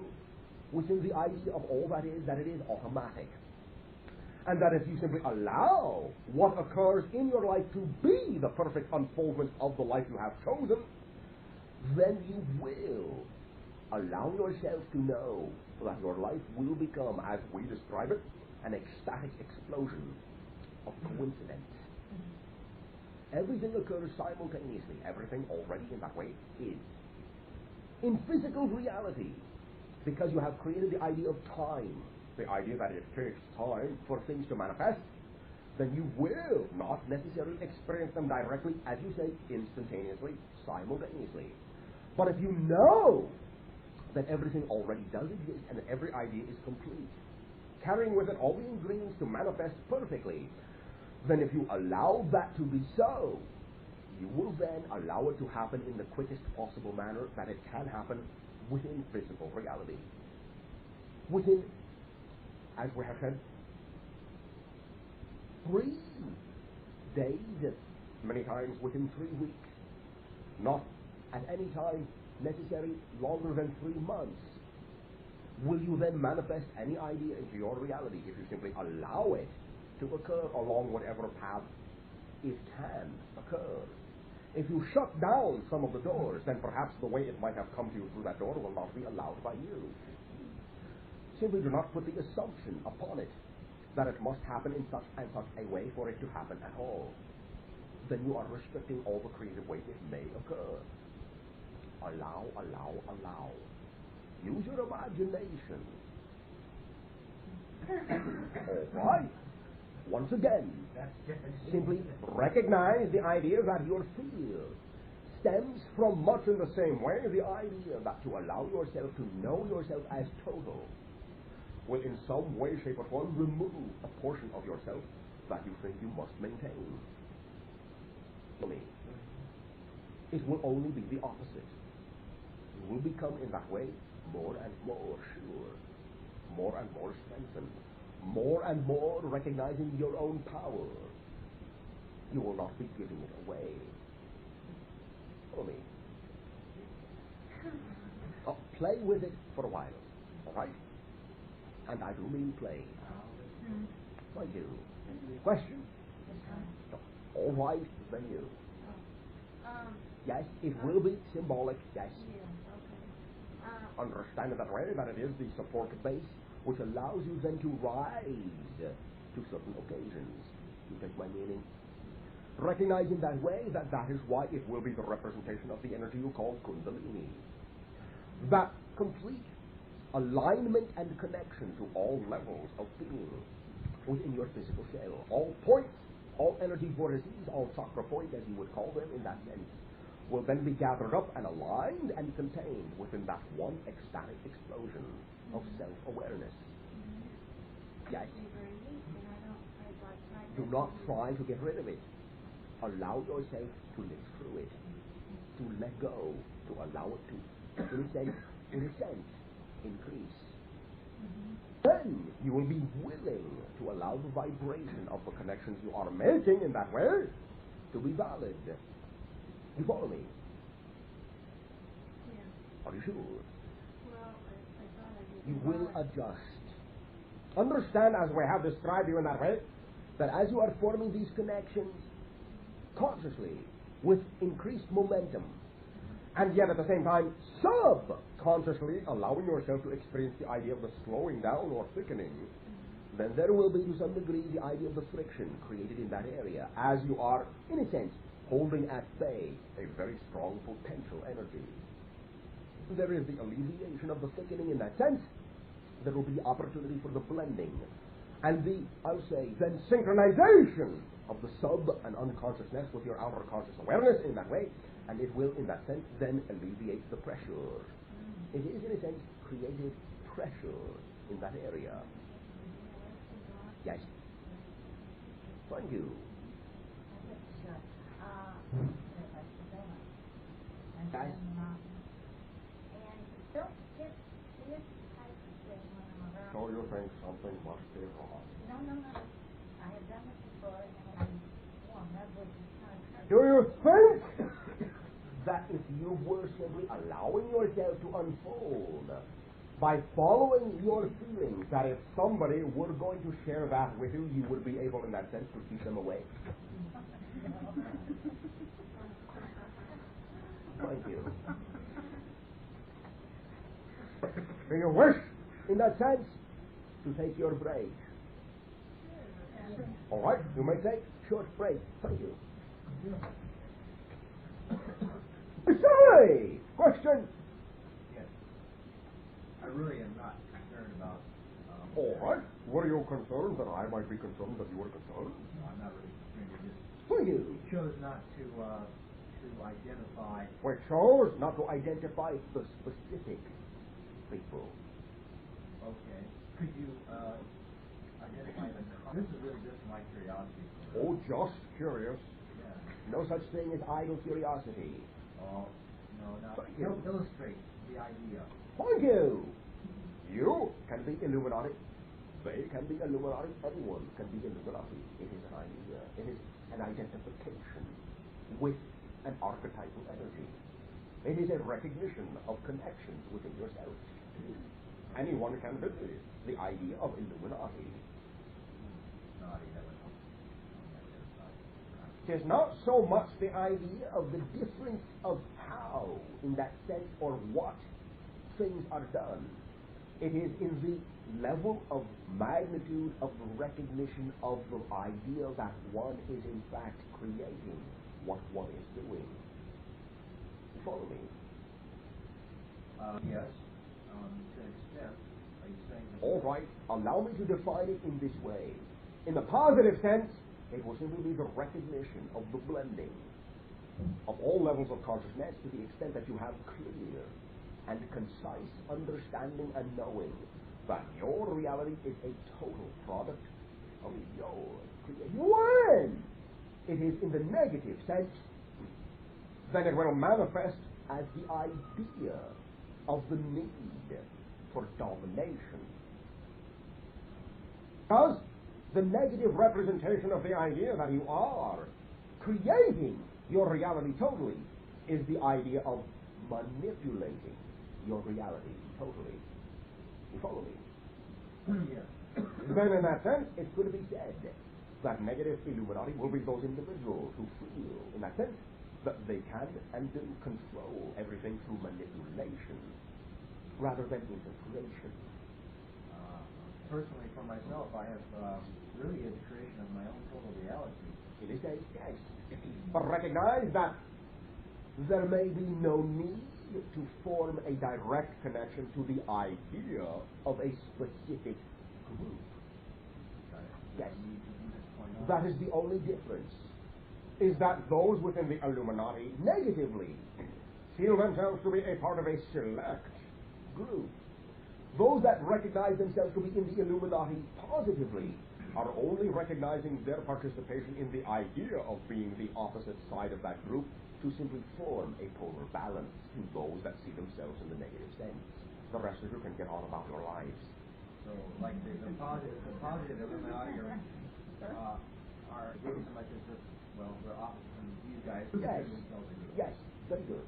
within the idea of all that it is automatic. And that if you simply allow what occurs in your life to be the perfect unfoldment of the life you have chosen, then you will allow yourself to know that your life will become, as we describe it, an ecstatic explosion of coincidence. Everything occurs simultaneously. Everything already in that way is. In physical reality, because you have created the idea of time, the idea that it takes time for things to manifest, then you will not necessarily experience them directly, as you say, instantaneously, simultaneously. But if you know that everything already does exist and that every idea is complete, carrying with it all the ingredients to manifest perfectly, then if you allow that to be so, you will then allow it to happen in the quickest possible manner that it can happen within physical reality. Within, as we have said, 3 days, many times within 3 weeks, not at any time necessary longer than 3 months, will you then manifest any idea into your reality if you simply allow it to occur along whatever path it can occur. If you shut down some of the doors, then perhaps the way it might have come to you through that door will not be allowed by you. Simply do not put the assumption upon it that it must happen in such and such a way for it to happen at all. Then you are restricting all the creative ways it may occur. Allow, allow, allow. Use your imagination. All right. Once again, simply recognize the idea that your fear stems from much in the same way the idea that to allow yourself to know yourself as total will in some way, shape, or form remove a portion of yourself that you think you must maintain. It will only be the opposite. You will become in that way more and more sure, more and more strengthened, more and more recognizing your own power. You will not be giving it away. Follow me. Play with it for a while, all right? And I do mean play. I do. Question? All right, then you. Yes, it will be symbolic, yes. Understand it that way, that it is the support base which allows you then to rise to certain occasions. You take my meaning? Recognize in that way that that is why it will be the representation of the energy you call Kundalini. That complete alignment and connection to all levels of being within your physical shell. All points, all energy vortices, all chakra points, as you would call them in that sense, will then be gathered up and aligned and contained within that one ecstatic explosion of self-awareness. Yes. Do not try to get rid of it. Allow yourself to live through it, to let go, to allow it to, in a sense, increase. Then you will be willing to allow the vibration of the connections you are making in that way to be valid. You follow me? Yeah. Are you sure? Well, I thought I did. You will adjust. Understand, as we have described you in that way, that as you are forming these connections consciously with increased momentum, and yet at the same time subconsciously allowing yourself to experience the idea of the slowing down or thickening, then there will be to some degree the idea of the friction created in that area, as you are, in a sense, holding at bay a very strong potential energy. There is the alleviation of the thickening in that sense. There will be opportunity for the blending and the, I'll say, then synchronization of the sub and unconsciousness with your outer conscious awareness in that way, and it will, in that sense, then alleviate the pressure. It is, in a sense, created pressure in that area. Yes. Thank you. Guys? And don't get this type of thing when I'm around. So you think something must be wrong? No. I have done this before, and that was kind of. Do you think that if you were simply allowing yourself to unfold by following your feelings, that if somebody were going to share that with you, you would be able, in that sense, to keep them away? Thank you. Do you wish, in that sense, to take your break? All right, you may take short break. Thank you. Sorry. Question. Yes. I really am not concerned about. All right. Were you concerned that I might be concerned that you were concerned? No, I'm not really concerned. Thank you. You chose not to identify. We chose not to identify the specific people. Okay. Could you identify the? This is really just my curiosity. Oh, just curious. Yeah. No such thing as idle curiosity. Oh, no, not. Thank you. Illustrate the idea. Thank you. You can be Illuminati. They can be Illuminati. Everyone can be Illuminati. It is an idea. It is an identification with an archetypal energy. It is a recognition of connections within yourself. Anyone can be the idea of Illuminati. It is not so much the idea of the difference of how, in that sense, or what things are done. It is in the level of magnitude of the recognition of the idea that one is in fact creating what one is doing. You follow me? Yes. To an extent, are you saying that? All right, allow me to define it in this way. In the positive sense, it will simply be the recognition of the blending of all levels of consciousness to the extent that you have clear and concise understanding and knowing that your reality is a total product of your creation. When it is in the negative sense, then it will manifest as the idea of the need for domination. Because the negative representation of the idea that you are creating your reality totally is the idea of manipulating your reality totally. You follow me? Yes. Then in that sense, it could be said that negative Illuminati will be those individuals who feel, in that sense, that they can and do control everything through manipulation rather than integration. personally, for myself, I have really is a creation of my own total reality. In this case, yes. But recognize that there may be no need to form a direct connection to the idea of a specific group. Yes. That is the only difference. Is that those within the Illuminati negatively feel themselves to be a part of a select group. Those that recognize themselves to be in the Illuminati positively are only recognizing their participation in the idea of being the opposite side of that group to simply form a polar balance to those that see themselves in the negative sense. The rest of you can get on about your lives. So, like the positive Illuminati are getting so much as this, well, they're opposite from you guys. Yes, very good.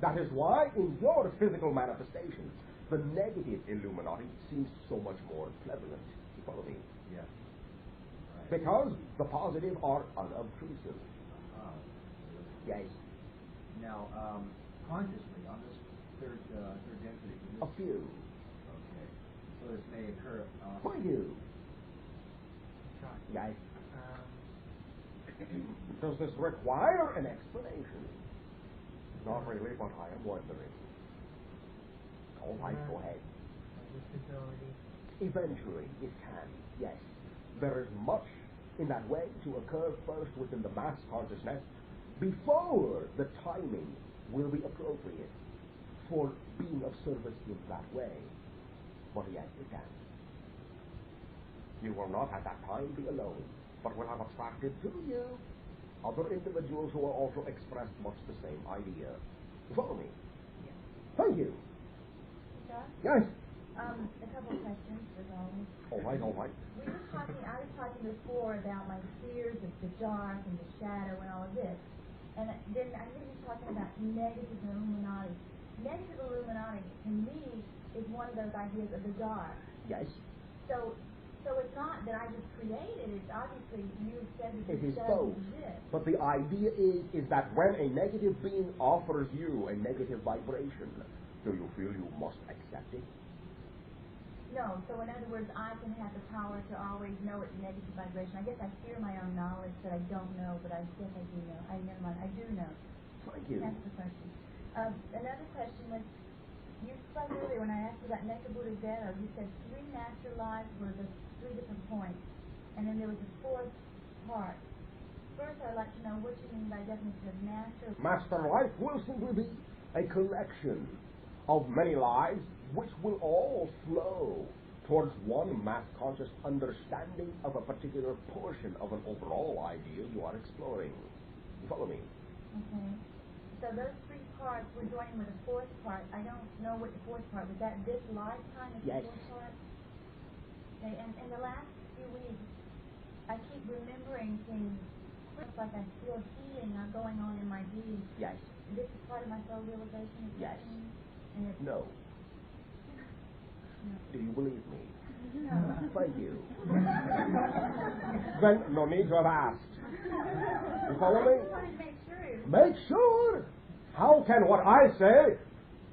That is why in your physical manifestations, the negative Illuminati seems so much more prevalent. You follow me? Yes. Right. Because the positive are unobtrusive. Yes. Now, consciously, on this third density, A few. Okay. So this may occur. By you. Yes. Does this require an explanation? Not really, but I am wondering. All right, go ahead. Eventually, it can, yes. There is much in that way to occur first within the mass consciousness before the timing will be appropriate for being of service in that way. But yes, it can. You will not at that time be alone, but will have attracted to you other individuals who will also express much the same idea. You follow me? Yes. Thank you. John? Yes. A couple of questions, as always. All right, all right. I was talking before about my fears of the dark and the shadow and all of this. And then I hear you talking about negative Illuminati. Negative Illuminati, to me, is one of those ideas of the dark. Yes. So it's not that I just created it. It's obviously you said that It is does both. exist. But the idea is that when a negative being offers you a negative vibration, do you feel you must accept it? No. So in other words, I can have the power to always know it's negative vibration. I guess I fear my own knowledge that I don't know, but I think I do know. Never mind. I do know. Thank you. That's the question. Another question was, you spoke earlier when I asked you about Nekabudadero, you said 3 master lives were the 3 different points, and then there was a 4th part. First, I'd like to know what you mean by definition of master. Master life will simply be a collection of many lives which will all flow towards one mass conscious understanding of a particular portion of an overall idea you are exploring. You follow me? Okay. So those 3 parts we're joining with a 4th part. I don't know what the 4th part was. That this lifetime is Yes. the 4th part? Okay, and in the last few weeks, I keep remembering things. It's like I feel healing going on in my being. Yes. This is part of my soul realization. Yes. And it's No. No. Do you believe me? No. Thank you. Then no need to have asked. You follow I me? just wanted to make sure. Make sure. How can what I say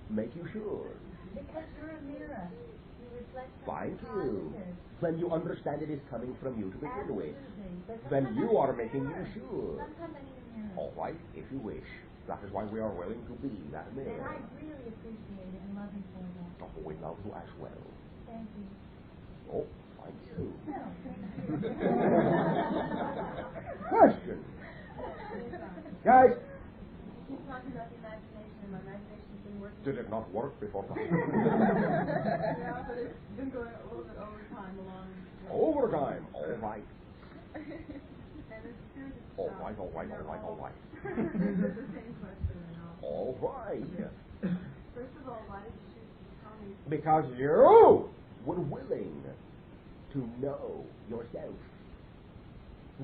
make you sure? Because you're a mirror. You reflect something Thank you. positive. When you understand it is coming from you to begin with, Absolutely. But then sometimes you I are need a making you mirror. sure. Sometimes I need a mirror. All right, if you wish. That is why we are willing to be that And mirror. I really appreciate it and love you for that. Oh, we love you as well. Thank you. Oh, thank you. No, thank you. Question. Guys, You keep talking about the imagination, and my imagination's been working. did it not work before that? Yeah, but it's been going a little bit over time along. Overtime. All right. And it's kind of All right, all right, all right, all right. It's the same question now. All right. First of all, why did you choose to tell me? Because you were willing to know yourself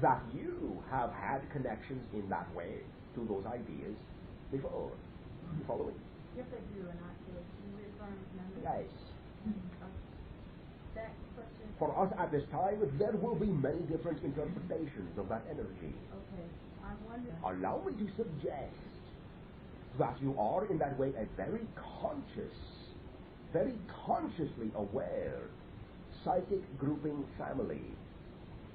that you have had connections in that way to those ideas before. You follow me? Yes, I do, and actually, you reaffirmed memory. Yes. That question. For us at this time, there will be many different interpretations of that energy. Okay, I'm wondering. Allow me to suggest that you are in that way a very consciously aware psychic grouping family.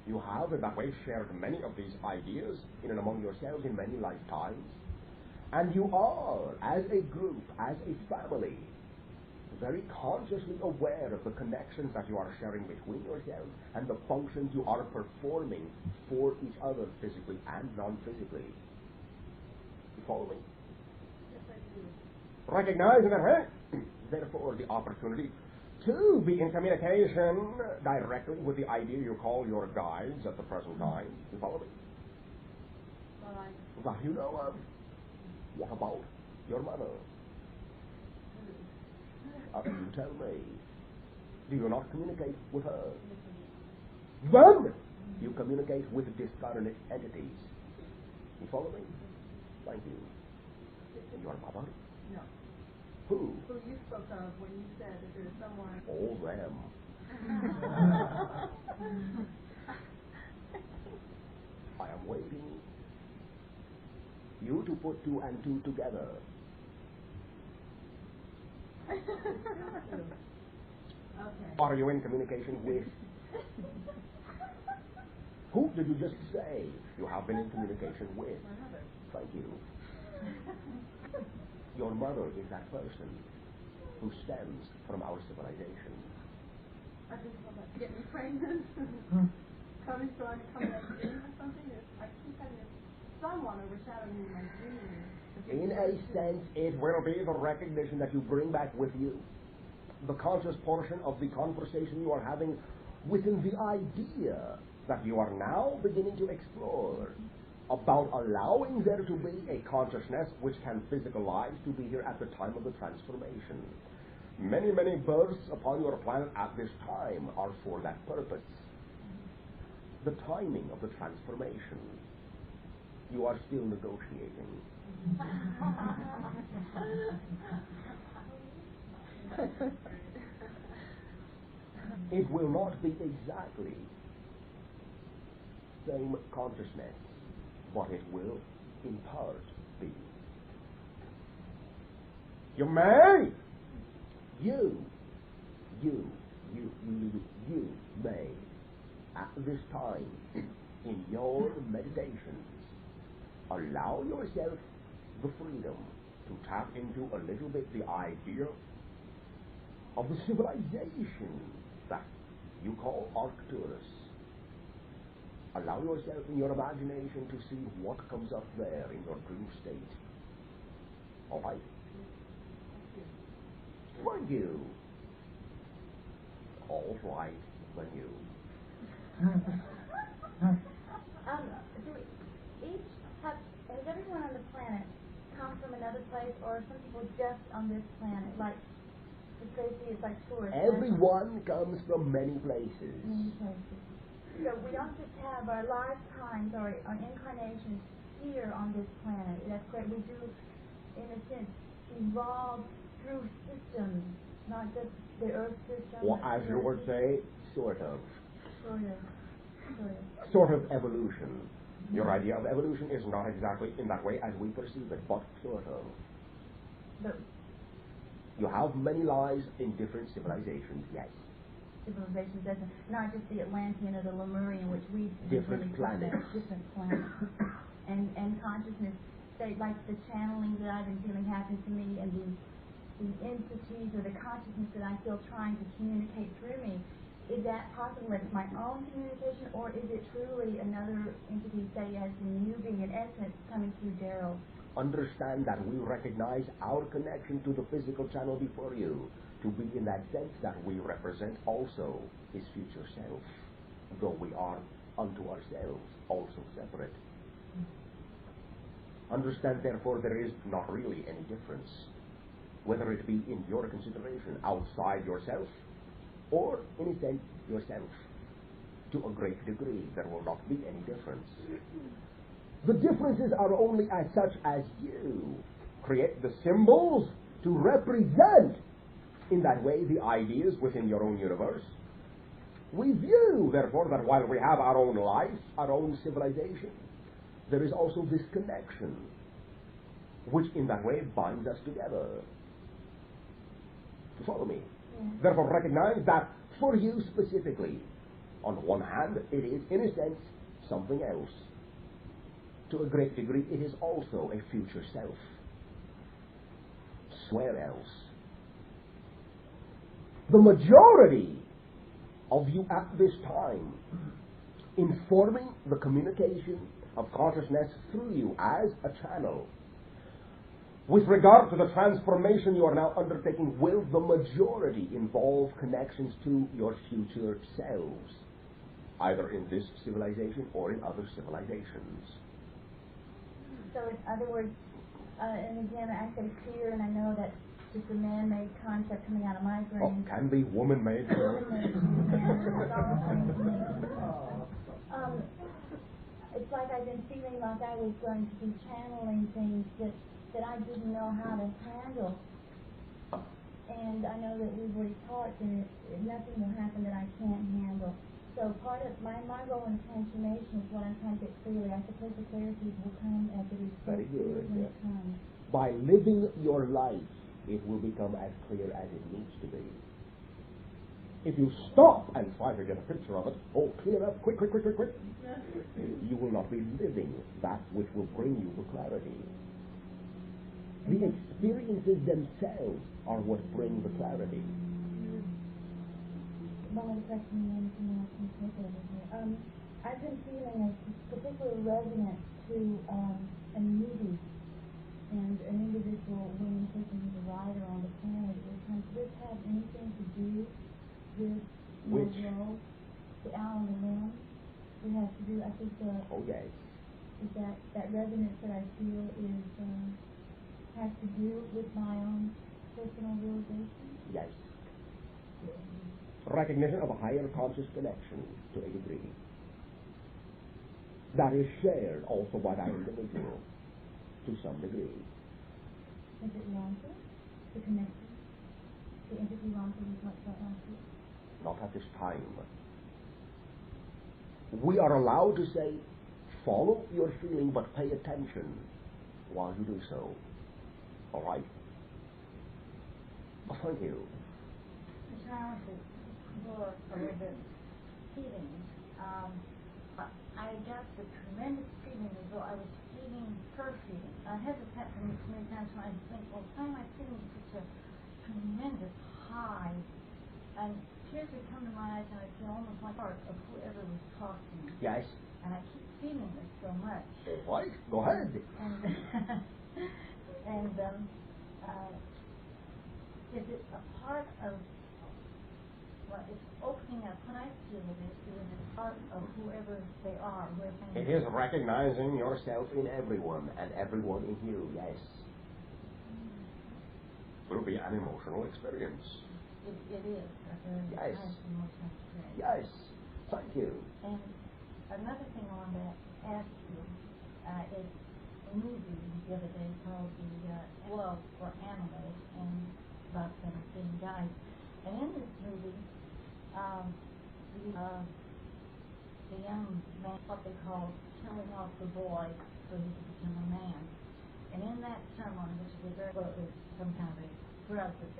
You have in that way shared many of these ideas in and among yourselves in many lifetimes, and you are, as a group, as a family, very consciously aware of the connections that you are sharing between yourselves and the functions you are performing for each other physically and non-physically. You follow me? Yes, I do. Recognizing that way, therefore, the opportunity to be in communication directly with the idea you call your guides at the present time. You follow me? Fine. That you know of. What about your mother? You tell me. Do you not communicate with her? Then you communicate with discarnate entities. You follow me? Thank you. Your mother? No. Who? Who you spoke of when you said that there's someone. All them. I am waiting you to put 2 and 2 together. Okay. Are you in communication with? Who did you just say you have been in communication with? My mother. Thank you. Your mother is that person who stems from our civilization. I just thought about getting pregnant. Coming trying to come back in or something. I keep having someone overshadowing me in my dreams. In a sense, it will be the recognition that you bring back with you. The conscious portion of the conversation you are having within the idea that you are now beginning to explore about allowing there to be a consciousness which can physicalize to be here at the time of the transformation. Many, many births upon your planet at this time are for that purpose. The timing of the transformation, you are still negotiating. It will not be exactly same consciousness, but it will in part be. You may, you may, at this time in your meditations, allow yourself the freedom to tap into a little bit the idea of the civilization that you call Arcturus. Allow yourself in your imagination to see what comes up there in your dream state. All right? Thank you. All right, then you. Do we each has everyone on the planet come from another place, or are some people just on this planet? Like the Tracy is like tourists. Everyone comes from many places. Many places. So we don't just have our lifetimes or our incarnations here on this planet. That's correct. We do, in a sense, evolve through systems, not just the Earth system. Or as you would say, sort of. Sort of evolution. Your idea of evolution is not exactly in that way as we perceive it, but sort of. But you have many lives in different civilizations, yes. Civilizations, not just the Atlantean or the Lemurian, which we different planets. Different planets. and consciousness, say, like the channeling that I've been feeling happen to me, and the entities or the consciousness that I feel trying to communicate through me. Is that possible? Like my own communication, or is it truly another entity, say, as in you being in essence coming through Daryl? Understand that we recognize our connection to the physical channel before you to be in that sense that we represent also his future self, though we are unto ourselves also separate. Understand, therefore, there is not really any difference, whether it be in your consideration outside yourself or, in a sense, yourself. To a great degree, there will not be any difference. The differences are only as such as you create the symbols to represent, in that way, the ideas within your own universe. We view, therefore, that while we have our own life, our own civilization, there is also this connection, which in that way binds us together. You follow me? Yeah. Therefore, recognize that for you specifically, on the one hand, it is, in a sense, something else. To a great degree, it is also a future self. Where else? The majority of you at this time, informing the communication of consciousness through you as a channel, with regard to the transformation you are now undertaking, will the majority involve connections to your future selves, either in this civilization or in other civilizations? So in other words, and again, I say fear, and I know that it's a man-made concept coming out of my brain. Oh, can be woman-made. It's like I've been feeling like I was going to be channeling things that I didn't know how to handle. And I know that we've already talked, and nothing will happen that I can't handle. So part of my goal in transformation is what I'm trying to get clearly. I suppose the clarity will come as it is very good. When it comes. By living your life, it will become as clear as it needs to be. If you stop and try to get a picture of it, clear up, quick, you will not be living that which will bring you the clarity. The experiences themselves are what bring the clarity. One other question, and then I can take over here. I've been feeling a particular resonance to a movie, and an individual woman taking the rider on the planet. Does this have anything to do with my role? The owl and the limb? It has to do, I think, yes. Is that resonance that I feel is has to do with my own personal realization? Yes. Recognition of a higher conscious connection to a degree that is shared also by that individual to some degree. Is it longer? The connection? The entity longer as much as longer? Not at this time. We are allowed to say, follow your feeling, but pay attention while you do so. All right? Oh, thank you. For a little bit feeling. I got the tremendous feeling as though I was feeling her feeling. It hasn't happened to me many times when I think, well, why am I feeling such a tremendous high? And tears would come to my eyes, and I feel almost like part of whoever was talking. Yes. And I keep feeling this so much. Right. Go ahead. And is it a part of it's opening up? When I feel it is a part of whoever they are. It is recognizing yourself in everyone and everyone in you, yes. It will be an emotional experience. It is a very yes. nice emotional experience. Yes. Thank you. And another thing I wanted to ask you is a movie the other day called The Love for Animals, and about them being guys. And in this movie, the young man, what they call killing off the boy so he could become a man. And in that ceremony, which was it was some kind of a drug that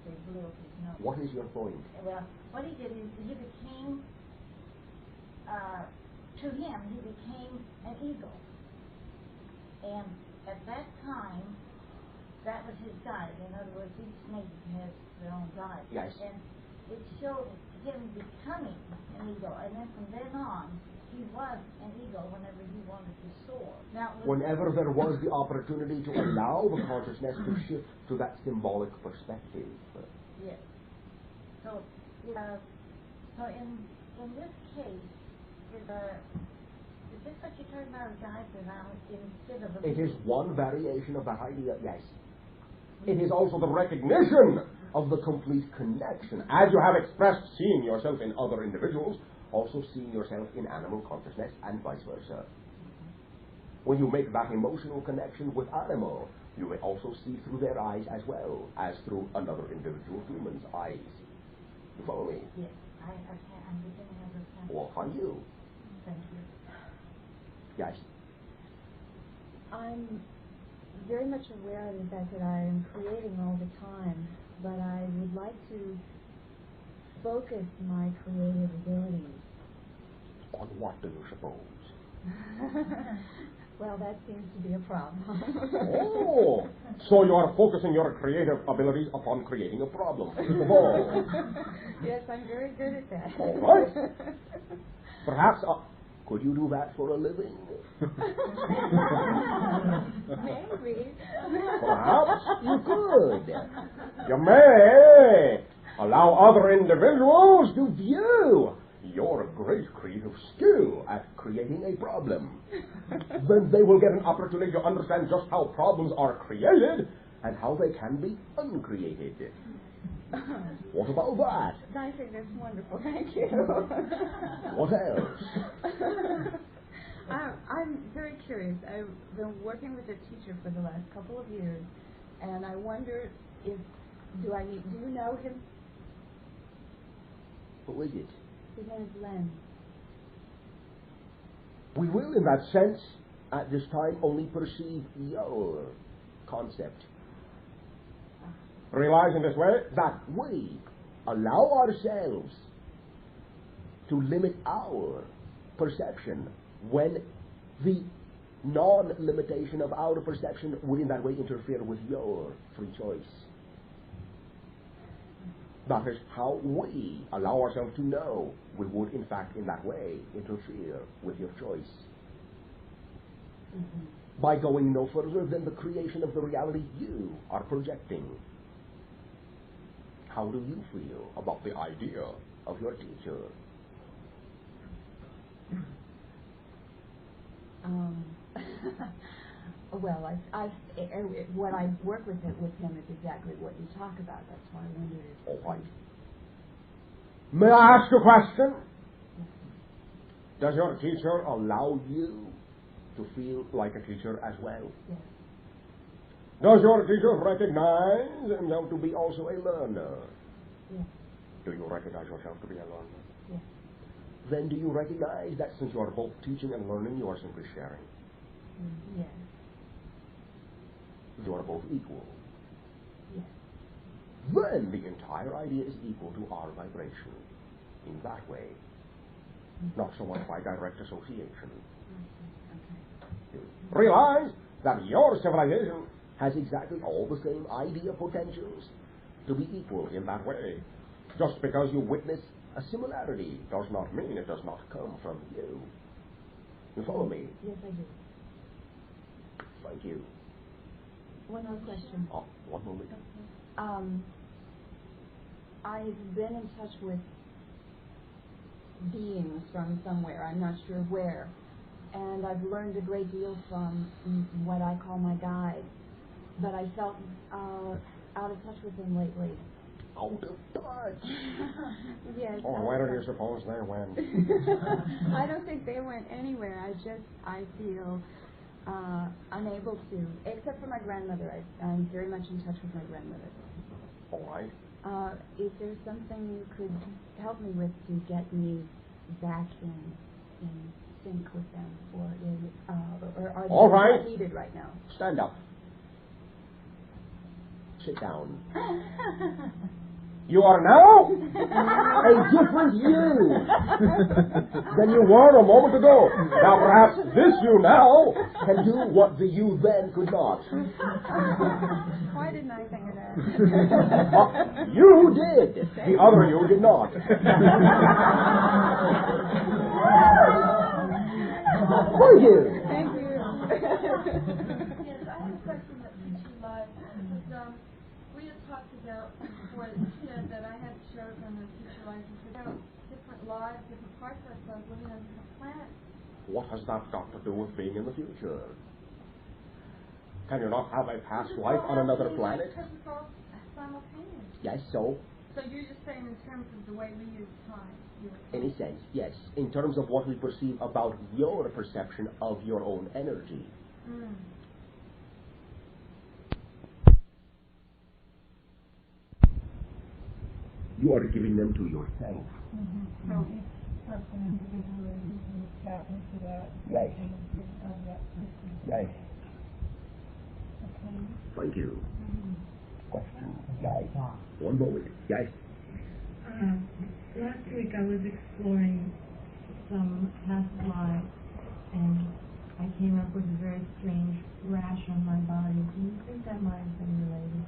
they blew up his nose. What is your point? Well, what he did is he became, to him, he became an eagle. And at that time, that was his diet. In other words, each native has their own diet. Yes. And it showed him becoming an eagle. And then from then on, he was an eagle whenever he wanted to soar. Now, whenever there was the opportunity to allow the consciousness to shift to that symbolic perspective. Yes. So in this case, is this what you're talking about, guys, instead of it is one variation of that idea, yes. It is also the recognition of the complete connection. As you have expressed seeing yourself in other individuals, also seeing yourself in animal consciousness and vice versa. When you make that emotional connection with animal, you may also see through their eyes as well as through another individual human's eyes. You follow me? Yes, I'm beginning to understand. Well, thank you. Thank you. Yes. I'm very much aware of the fact that I am creating all the time, but I would like to focus my creative abilities? On what do you suppose? Well, that seems to be a problem. Oh, so you are focusing your creative abilities upon creating a problem, first of all. Yes, I'm very good at that. All right. Perhaps, could you do that for a living? Maybe. Perhaps you could. You may allow other individuals to view your great creative skill at creating a problem. Then they will get an opportunity to understand just how problems are created and how they can be uncreated. What about that? I think that's wonderful. Thank you. What else? I'm very curious. I've been working with a teacher for the last couple of years, and I wonder if do you know him? Who is it? His name is Len. We will, in that sense, at this time, only perceive your concept. Realize in this way that we allow ourselves to limit our perception when the non-limitation of our perception would in that way interfere with your free choice. That is how we allow ourselves to know we would in fact in that way interfere with your choice. Mm-hmm. By going no further than the creation of the reality you are projecting. How do you feel about the idea of your teacher? Well, what I work with him is exactly what you talk about. That's why I wondered. All right. May I ask a question? Yes. Does your teacher allow you to feel like a teacher as well? Yes. Does your teacher recognize himself to be also a learner? Yes. Do you recognize yourself to be a learner? Yes. Then do you recognize that since you are both teaching and learning, you are simply sharing? Yes. You are both equal. Yes. Then the entire idea is equal to our vibration in that way, not so much by direct association. Okay. Realize that your civilization has exactly all the same idea potentials to be equal in that way. Just because you witness a similarity does not mean it does not come from you. You follow me? Yes, I do. Thank you. One more question. Oh, one moment. I've been in touch with beings from somewhere, I'm not sure where, and I've learned a great deal from what I call my guide, but I felt out of touch with them lately. Out of touch? Yes. Oh, where do you suppose they went? I don't think they went anywhere. I feel unable to, except for my grandmother. I'm very much in touch with my grandmother. All right. Is there something you could help me with to get me back in sync with them, or are they all right. not needed right now? Stand up. Sit down. You are now a different you than you were a moment ago. Now perhaps this you now can do what the you then could not. Why didn't I think of that? You did. The other you did not. Thank you. Thank you. Yes, I have a question that you live. Because, we had talked about before that you said that I had chosen the future lives and different lives, different parts of ourselves living on different planets. What has that got to do with being in the future? Can you not have a past life on another planet? Because it's all simultaneous. Yes, so? So you're just saying in terms of the way we use time. In a sense, yes. In terms of what we perceive about your perception of your own energy. Mm. You are giving them to yourself. Mm-hmm. So each person individually will tap into that. Yes. That Yes. okay. Thank you. Mm-hmm. Question. Yes. One moment. Yes. Mm-hmm. I was exploring some past lives, and I came up with a very strange rash on my body. Do you think that might have been related?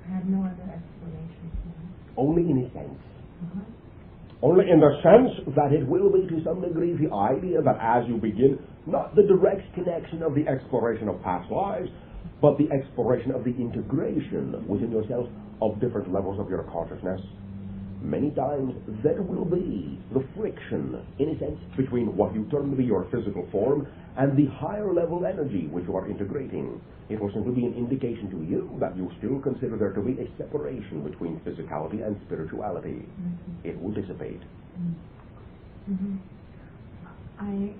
I have no other explanation for that. Only in a sense. Only in the sense that it will be to some degree the idea that as you begin, not the direct connection of the exploration of past lives, but the exploration of the integration within yourself of different levels of your consciousness. Many times there will be the friction, in a sense, between what you term to be your physical form and the higher level energy which you are integrating. It will simply be an indication to you that you still consider there to be a separation between physicality and spirituality. It will dissipate. I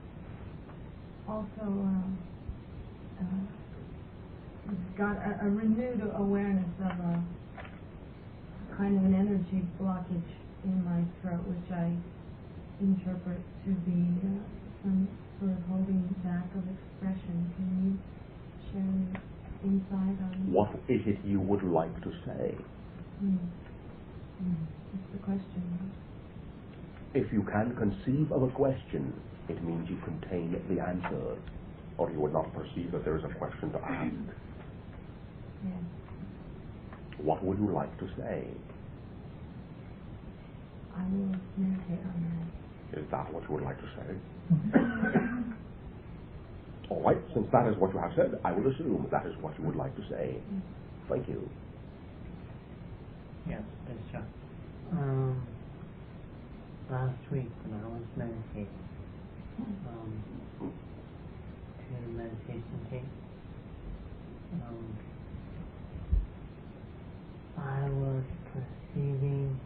also got a renewed awareness of a kind of an energy blockage in my throat, which I interpret to be some sort of holding back of expression. Can you share any insight on what is it you would like to say? That's the question. If you can conceive of a question, it means you contain the answer, or you would not perceive that there is a question to ask. Yes. What would you like to say? I will meditate on that. Is that what you would like to say? All right, since that is what you have said, I will assume that is what you would like to say. Thank you. Yes, Bashar. Last week when I was meditating, to the meditation tape, I was perceiving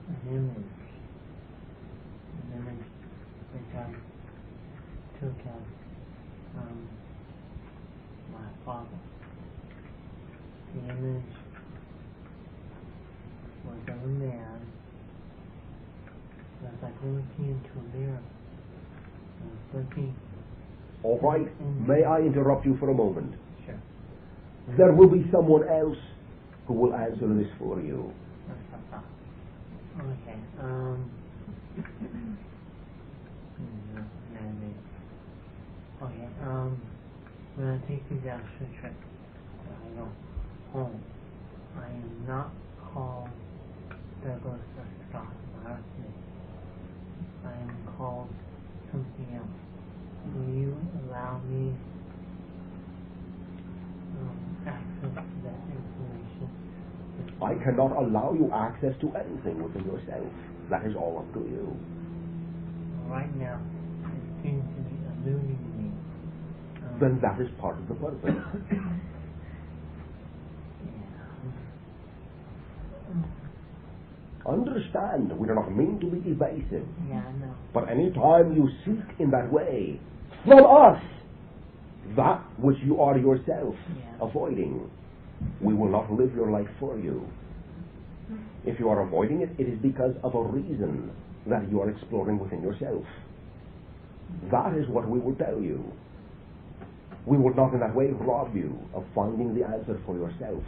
an image which I took as my father. The image was of a man. It was like looking into a mirror. I was looking. All right, may I interrupt you for a moment? Sure. There will be someone else who will answer this for you. Okay. Okay. When I take these extra trips, I go home. I am not called Douglas or Scott, my last name. I am called something else. Will you allow me access to that information? I cannot allow you access to anything within yourself. That is all up to you. Right now, it seems to be eluding me. Then that is part of the purpose. Understand, we do not mean to be evasive. Yeah, I know. But any time you seek in that way from us that which you are yourself avoiding, we will not live your life for you. If you are avoiding it, it is because of a reason that you are exploring within yourself. That is what we will tell you. We will not in that way rob you of finding the answer for yourself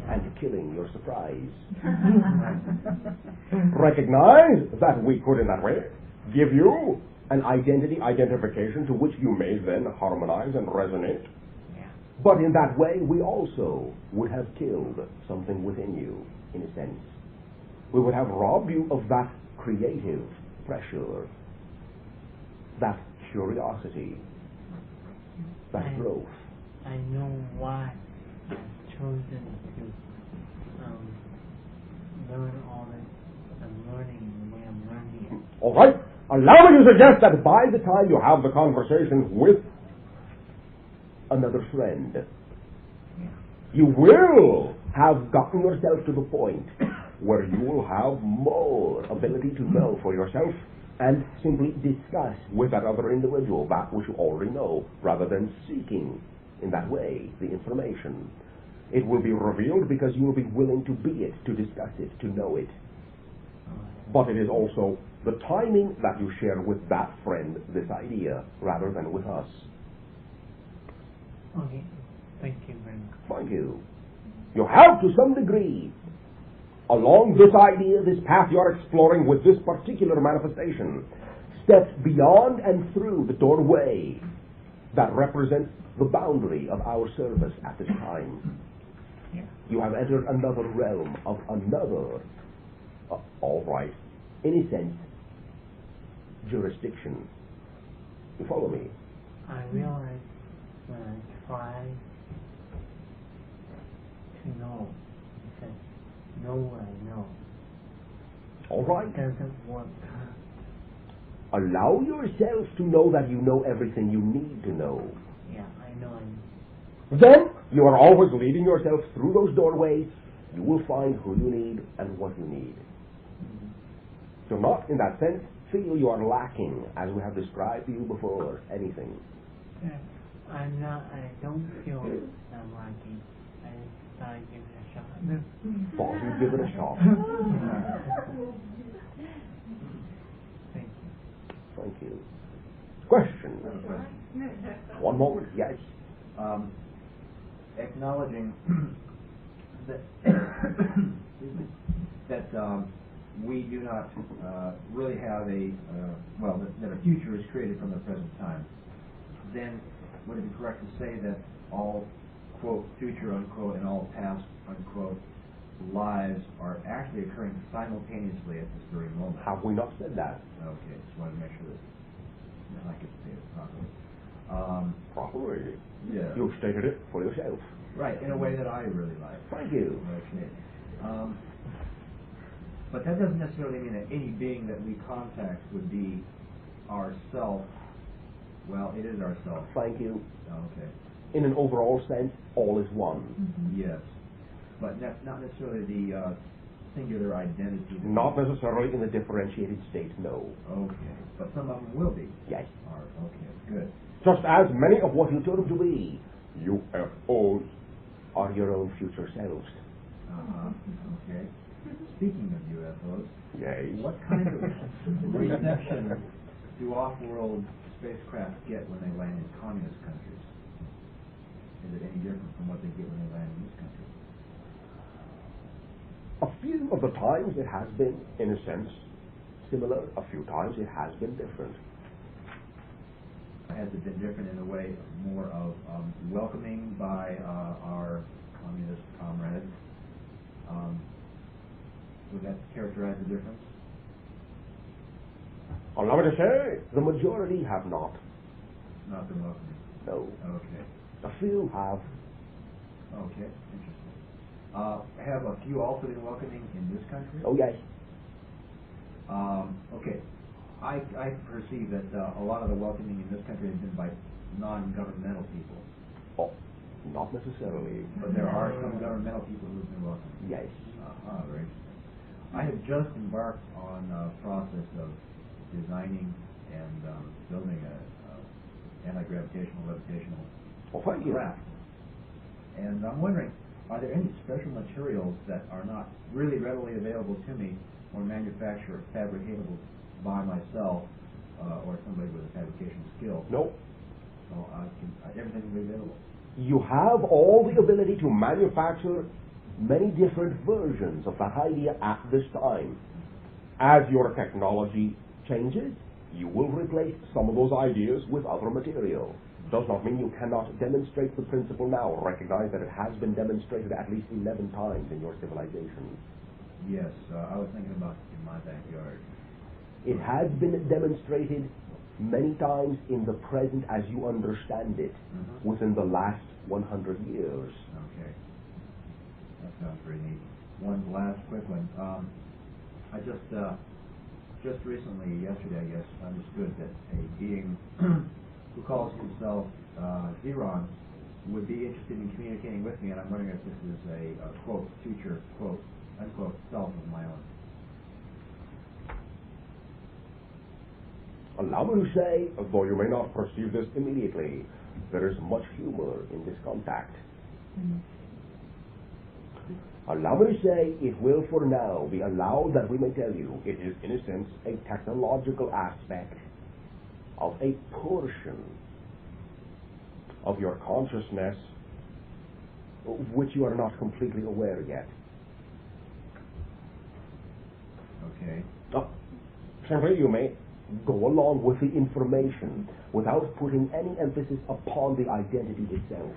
and killing your surprise. Recognize that we could in that way give you an identification to which you may then harmonize and resonate. But in that way we also would have killed something within you, in a sense. We would have robbed you of that creative pressure, that curiosity, that growth. I know why I've chosen to learn all this. I'm learning the way I'm learning it. All right. Allow me to suggest that by the time you have the conversation with another friend, you will have gotten yourself to the point where you will have more ability to know for yourself and simply discuss with that other individual that which you already know, rather than seeking in that way the information. It will be revealed because you will be willing to be it, to discuss it, to know it. But it is also the timing that you share with that friend this idea rather than with us. Okay. Thank you very much. Thank you. You have to some degree along this idea, this path you are exploring with this particular manifestation, steps beyond and through the doorway that represents the boundary of our service at this time. You have entered another realm of another, all right, in a sense, jurisdiction. You follow me? I realize when I try to know, because know what I know, all right. it doesn't work. Allow yourself to know that you know everything you need to know. Yeah, I know. Then you are always leading yourself through those doorways. You will find who you need and what you need. Do not, in that sense, feel you are lacking, as we have described to you before, anything. I don't feel I'm lacking. I just thought I'd give it a shot. Thought you'd give it a shot. Thank you. Thank you. Question. One moment, yes. Acknowledging that we do not really have that a future is created from the present time, then would it be correct to say that all, quote, future, unquote, and all past, unquote, lives are actually occurring simultaneously at this very moment? Have we not said that? Okay, just wanted to make sure that I could say it properly. Properly? Yeah. You've stated it for yourself. Right, in a way that I really like. Thank you. Okay. But that doesn't necessarily mean that any being that we contact would be ourself. Well, it is ourself. Thank you. Okay. In an overall sense, all is one. Mm-hmm. Yes. But not necessarily the singular identity. Not necessarily in the differentiated state, no. Okay. But some of them will be. Yes. Okay, good. Just as many of what you term to be UFOs are your own future selves. Okay. Speaking of UFOs, yes. What kind of reception do off-world spacecraft get when they land in communist countries? Is it any different from what they get when they land in this country? A few of the times it has been, in a sense, similar. A few times it has been different. Has it been different in a way more of welcoming by our communist comrades? Would that characterize the difference? Allow me to say, the majority have not. Not been welcoming? No. Okay. A few have. Okay, interesting. Have a few also been welcoming in this country? Oh, yes. Okay. I perceive that a lot of the welcoming in this country has been by non-governmental people. Oh, not necessarily. But there are some governmental people who have been welcoming. Yes. Very interesting. I have just embarked on a process of designing and building a anti-gravitational levitational craft. And I'm wondering, are there any special materials that are not really readily available to me or manufactured or fabricatable by myself or somebody with a fabrication skill? No. So everything will be available. You have all the ability to manufacture many different versions of that idea at this time. As your technology changes, you will replace some of those ideas with other material. Does not mean you cannot demonstrate the principle now. Recognize that it has been demonstrated at least 11 times in your civilization. Yes, I was thinking about in my backyard. It has been demonstrated many times in the present as you understand it within the last 100 years. Okay. That sounds pretty neat. One last quick one. I just recently, yesterday I guess, understood that a being who calls himself Zeron would be interested in communicating with me, and I'm wondering if this is a quote, future, quote, unquote, self of my own. Allow me to say, though you may not perceive this immediately, there is much humor in this contact. Allow me to say, it will for now be allowed that we may tell you it is, in a sense, a technological aspect of a portion of your consciousness which you are not completely aware yet. Okay. Simply you may go along with the information without putting any emphasis upon the identity itself.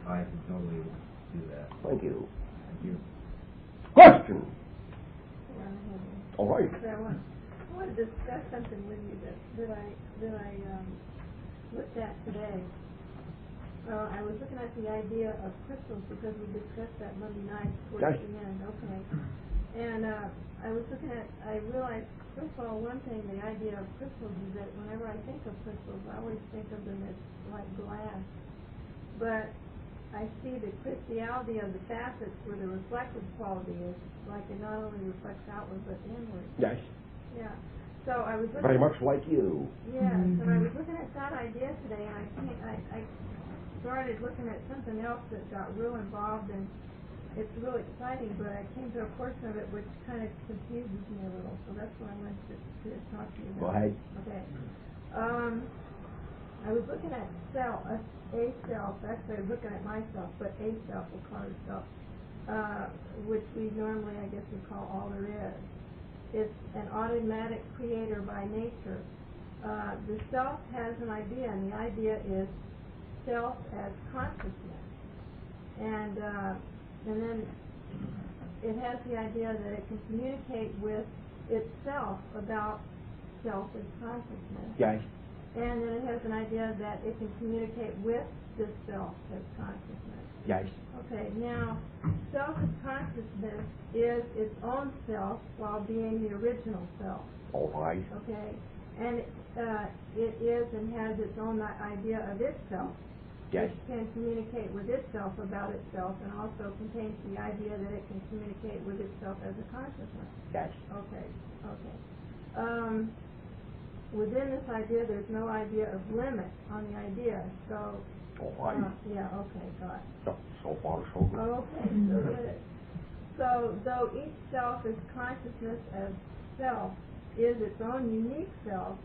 I can totally do that. Thank you. Thank you. Question. All right. I want to discuss something with you that I looked at today. I was looking at the idea of crystals because we discussed that Monday night towards the end. Okay. And I realized, first of all, one thing, the idea of crystals is that whenever I think of crystals, I always think of them as like glass. But I see the crystality of the facets where the reflective quality is, like it not only reflects outward but inward. Yes. Yeah. So I was looking Very much like you. Yes, and I was looking at that idea today, and I started looking at something else that got real involved, and it's real exciting, but I came to a portion of it which kind of confuses me a little, so that's what I wanted to talk to you about. Go ahead. Okay. I was looking at a self, actually I was looking at myself, but a self, we'll call it self, which we normally, I guess, would call all there is. It's an automatic creator by nature. The self has an idea, and the idea is self as consciousness. And then it has the idea that it can communicate with itself about self as consciousness. Yes. And then it has an idea that it can communicate with the self as consciousness. Yes. Okay, now, self as consciousness is its own self while being the original self. All right. Okay, and it is and has its own idea of itself. Yes. It can communicate with itself about itself, and also contains the idea that it can communicate with itself as a consciousness. Yes. Okay. Within this idea, there's no idea of limit on the idea. So. All right. Yeah. Okay. Got it. So far, so good. Okay. So good. So though each self is consciousness as self is its own unique self,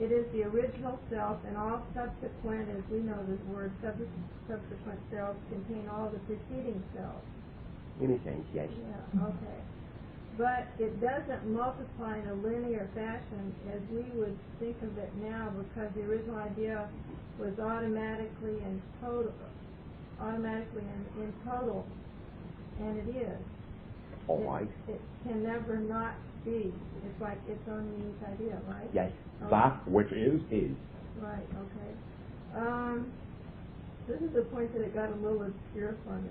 it is the original self, and all subsequent, as we know this word, subsequent selves contain all the preceding selves. In a sense, yes. Yeah, okay. But it doesn't multiply in a linear fashion as we would think of it now, because the original idea was automatically and in total, and it is. All right. It can never not be. It's like its own unique idea, right? Yes. Okay. That which is. Right, okay. This is the point that it got a little obscure for me.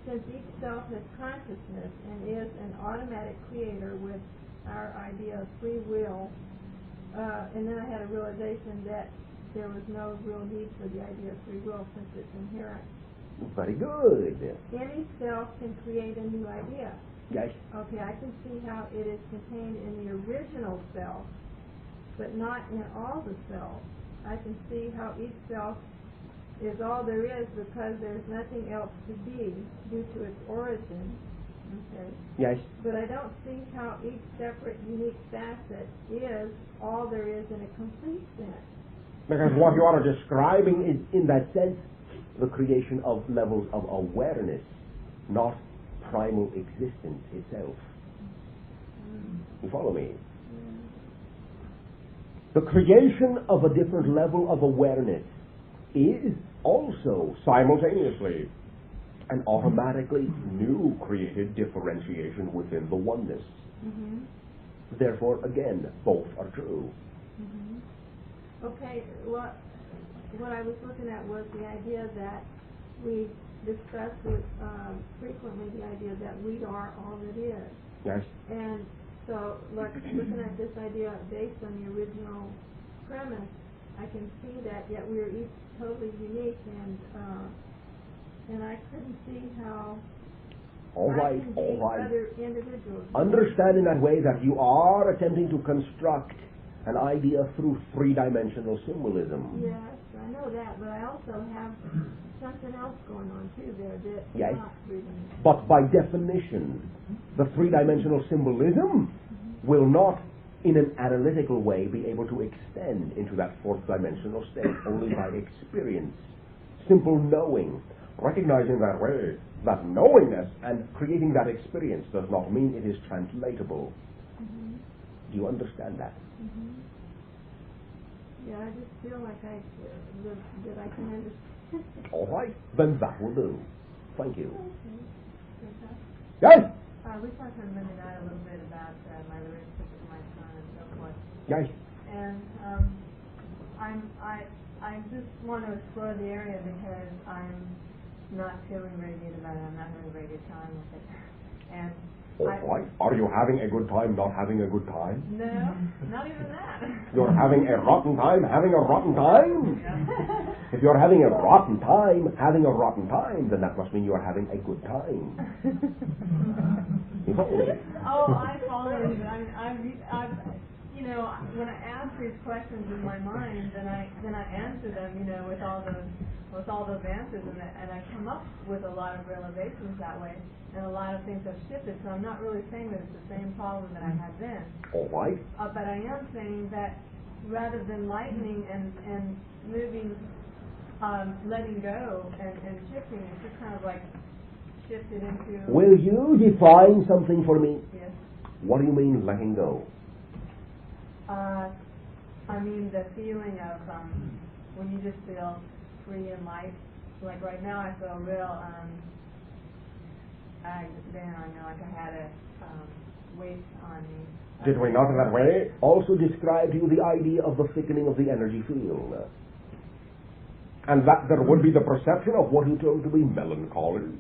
Since each self has consciousness and is an automatic creator with our idea of free will, and then I had a realization that there was no real need for the idea of free will since it's inherent. Very good. Any self can create a new idea. Yes. Okay, I can see how it is contained in the original self, but not in all the selves. I can see how each self is all there is because there's nothing else to be due to its origin. Okay. Yes. But I don't see how each separate unique facet is all there is in a complete sense. Because what you are describing is, in that sense, the creation of levels of awareness, not primal existence itself. You follow me? The creation of a different level of awareness is also simultaneously an automatically new created differentiation within the oneness. Therefore, again, both are true. Okay, what I was looking at was the idea that we discussed it frequently, the idea that we are all that is. Yes. And so, like, looking at this idea based on the original premise, I can see that yet we are each totally unique, and I couldn't see how I can be other individuals. Understand in that way that you are attempting to construct an idea through three-dimensional symbolism. Yes, I know that, but I also have something else going on too there that's yes. not three-dimensional. But by definition, the three-dimensional symbolism will not, in an analytical way, be able to extend into that fourth-dimensional state only by experience, simple knowing, recognizing that way that knowingness and creating that experience does not mean it is translatable. Mm-hmm. Do you understand that? Mm-hmm. Yeah, I just feel like that I can understand. All right, then that will do. Thank you. Okay. Yes? We talked on Monday night a little bit about my relationship with my son and so forth. Yes. And I just want to explore the area because I'm not feeling very good about it. I'm not having a very good time with it. And All right. Are you having a good time not having a good time? no, not even that. You're having a rotten time having a rotten time? Yeah. If you're having a rotten time having a rotten time, then that must mean you're having a good time. You follow me? Oh, I follow you. I'm you know, when I ask these questions in my mind, then I answer them, you know, with all those answers, and I come up with a lot of realizations that way, and a lot of things have shifted. So I'm not really saying that it's the same problem that I had then. All right. But I am saying that rather than lightening and moving, letting go and shifting, it's just kind of like shifted into. Will you define something for me? Yes. What do you mean letting go? I mean the feeling of when you just feel free and light. Like right now, I feel real. I know like I had a weight on me. Did we not in that way also describe to you the idea of the thickening of the energy field? And that there would be the perception of what you term to be melancholy,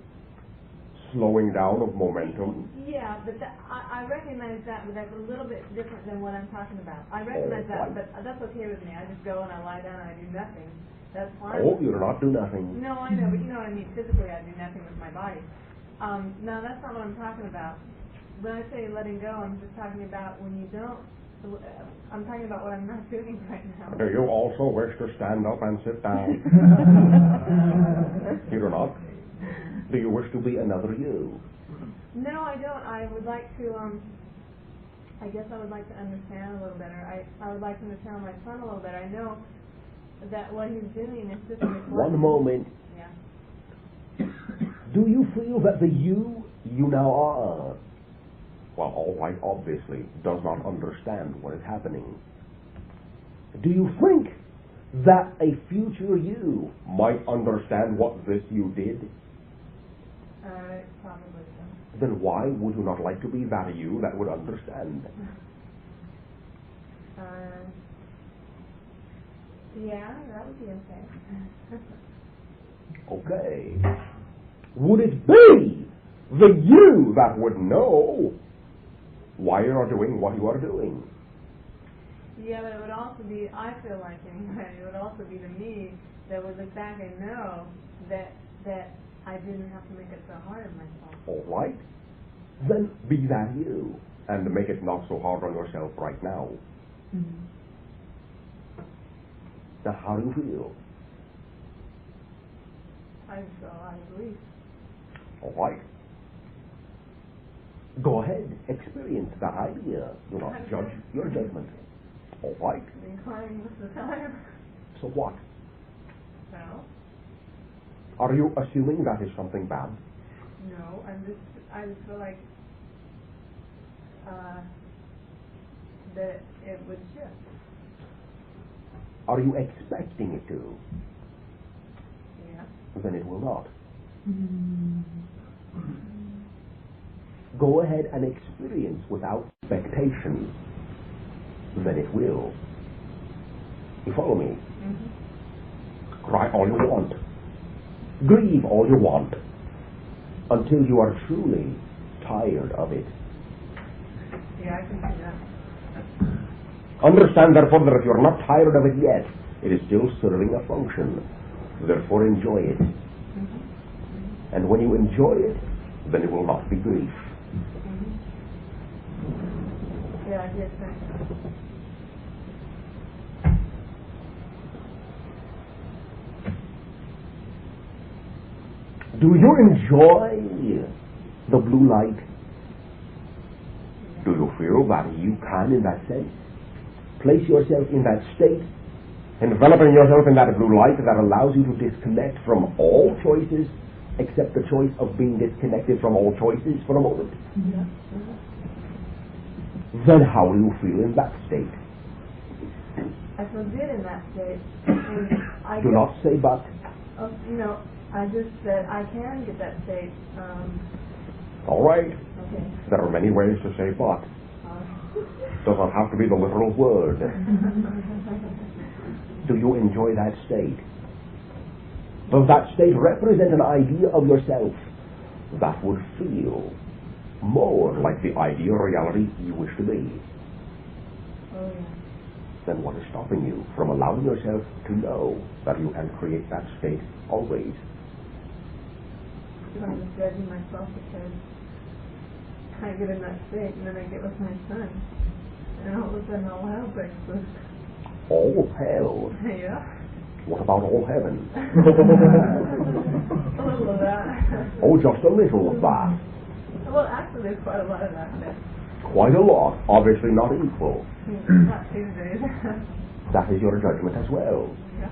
slowing down of momentum. Yeah, but I recognize that, but that's a little bit different than what I'm talking about. I recognize that, but that's okay with me. I just go and I lie down and I do nothing. That's fine. Oh, you do not do nothing. No, I know, but you know what I mean. Physically, I do nothing with my body. No, that's not what I'm talking about. When I say letting go, I'm just talking about when you don't. I'm talking about what I'm not doing right now. Do you also wish to stand up and sit down? You do not? Do you wish to be another you? No, I don't. I would like to, I guess I would like to understand a little better. I would like to understand my son a little better. I know that what he's doing is just... One moment. Yeah. Do you feel that the you now are, well, all right, obviously, does not understand what is happening? Do you think that a future you might understand what this you did? Probably so. Then why would you not like to be that you that would understand? Yeah, that would be okay. Okay. Would it be the you that would know why you are doing what you are doing? Yeah, but it would also be, I feel like anyway, it would also be the me that would look back and know that I didn't have to make it so hard on myself. All right. Then be that you and make it not so hard on yourself right now. Mm-hmm. Now, how do you feel? I agree. All right. Go ahead, experience that idea. Do not judge your judgment. All right. I've been crying most of the time. So what? Well? Are you assuming that is something bad? No, I just feel like that it would shift. Are you expecting it to? Yeah. Then it will not. Mm-hmm. Go ahead and experience without expectation. Then it will. You follow me? Mm-hmm. Cry all you want. Grieve all you want. Until you are truly tired of it. Yeah, I can see that. Understand, therefore, that if you are not tired of it yet, it is still serving a function. Therefore, enjoy it. Mm-hmm. And when you enjoy it, then it will not be grief. Mm-hmm. Yeah, I did think. Do you enjoy the blue light? Do you feel that you can, in that sense, place yourself in that state, enveloping yourself in that blue light that allows you to disconnect from all choices, accept the choice of being disconnected from all choices for a moment? Yeah. Then how do you feel in that state? I feel good in that state. And I Do not say but. I just said I can get that state. All right. Okay. There are many ways to say but. Does not have to be the literal word. Do you enjoy that state? Does that state represent an idea of yourself that would feel more like the ideal reality you wish to be? Oh, yeah. Then what is stopping you from allowing yourself to know that you can create that state always? I'm just judging myself because I get in that state and then I get with my son. And all of a sudden all hell breaks loose. All hell? Yeah. What about all heaven? A little of that. Oh, just a little of that. Well, actually, there's quite a lot of that. Quite a lot. Obviously not equal. Not Tuesdays. That is your judgment as well. Yeah.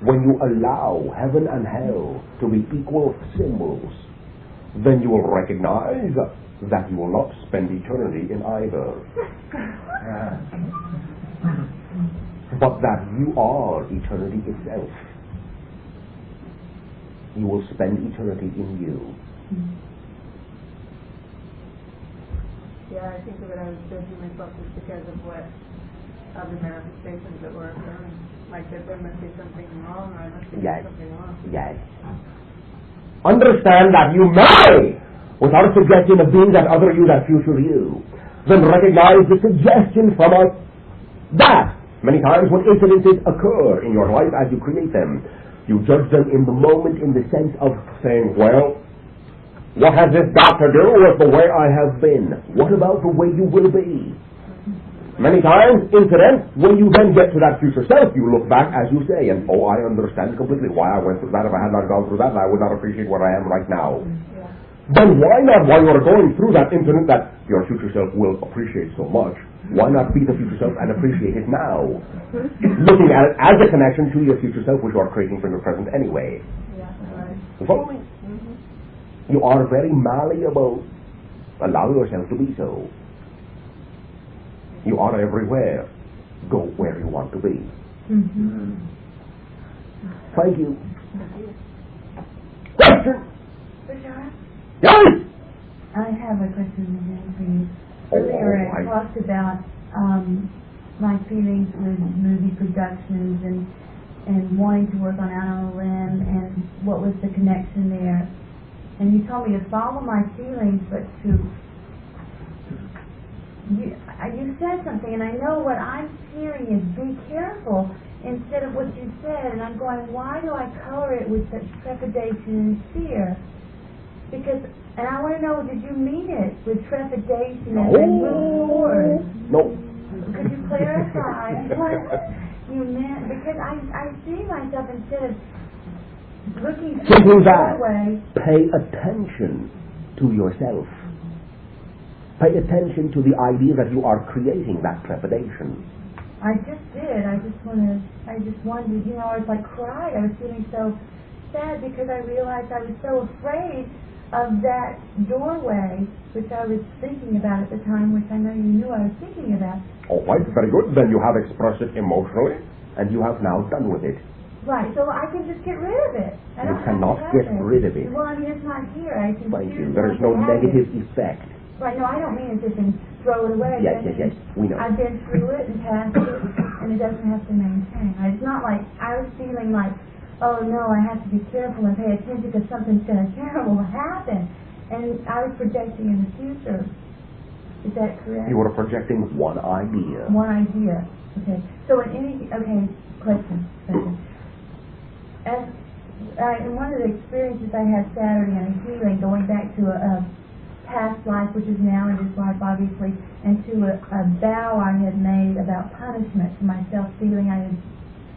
When you allow heaven and hell to be equal symbols, then you will recognize that you will not spend eternity in either. But that you are eternity itself. You will spend eternity in you. Yeah, I think of it as judging myself just because of what other manifestations that were occurring. Like that there must be something wrong, or I must be doing something wrong. Yes. Understand that you may, without a suggestion of being that other you, that future you, then recognize the suggestion from us that many times when incidences occur in your life as you create them, you judge them in the moment in the sense of saying, well, what has this got to do with the way I have been? What about the way you will be? Many times, incident, when you then get to that future self, you look back, as you say, and, oh, I understand completely why I went through that. If I had not gone through that, I would not appreciate where I am right now. Yeah. Then why not, while you are going through that incident that your future self will appreciate so much, why not be the future self and appreciate it now? Looking at it as a connection to your future self, which you are creating from your present anyway. Yeah, right. You follow me? You are very malleable. Allow yourself to be so. You are everywhere. Go where you want to be. Thank you. Question? Bashar? Yes? I have a question for you. Oh, Earlier I I- talked about my feelings with movie productions and wanting to work on Out on a Limb and what was the connection there. And you told me to follow my feelings, but you said something, and I know what I'm hearing is be careful instead of what you said, and I'm going, why do I color it with such trepidation and fear? Because, and I want to know, did you mean it with trepidation and move forward? No. Could you clarify what you meant? Because I see myself instead of looking Simply that. way. Pay attention to yourself. Pay attention to the idea that you are creating that trepidation. I just did. I just wondered, I was like cried. I was feeling so sad because I realized I was so afraid of that doorway, which I was thinking about at the time, which I know you knew I was thinking about. All right, very good. Then you have expressed it emotionally, and you have now done with it. Right, so I can just get rid of it. I You don't cannot have to get have it. rid of it. Well, I mean, it's not here. I can Thank you. choose There is not no to have negative it. effect. Right, no, I don't mean as if and throw it away. Yes, we know. I've been through it and passed it, and it doesn't have to maintain. It's not like I was feeling like, oh no, I have to be careful and pay attention because something's going to terrible happen. And I was projecting in the future. Is that correct? You were projecting one idea. One idea. Okay. So question. As in one of the experiences I had Saturday on a healing, going back to a past life, which is now in this life, obviously, and to a vow I had made about punishment to myself, feeling I had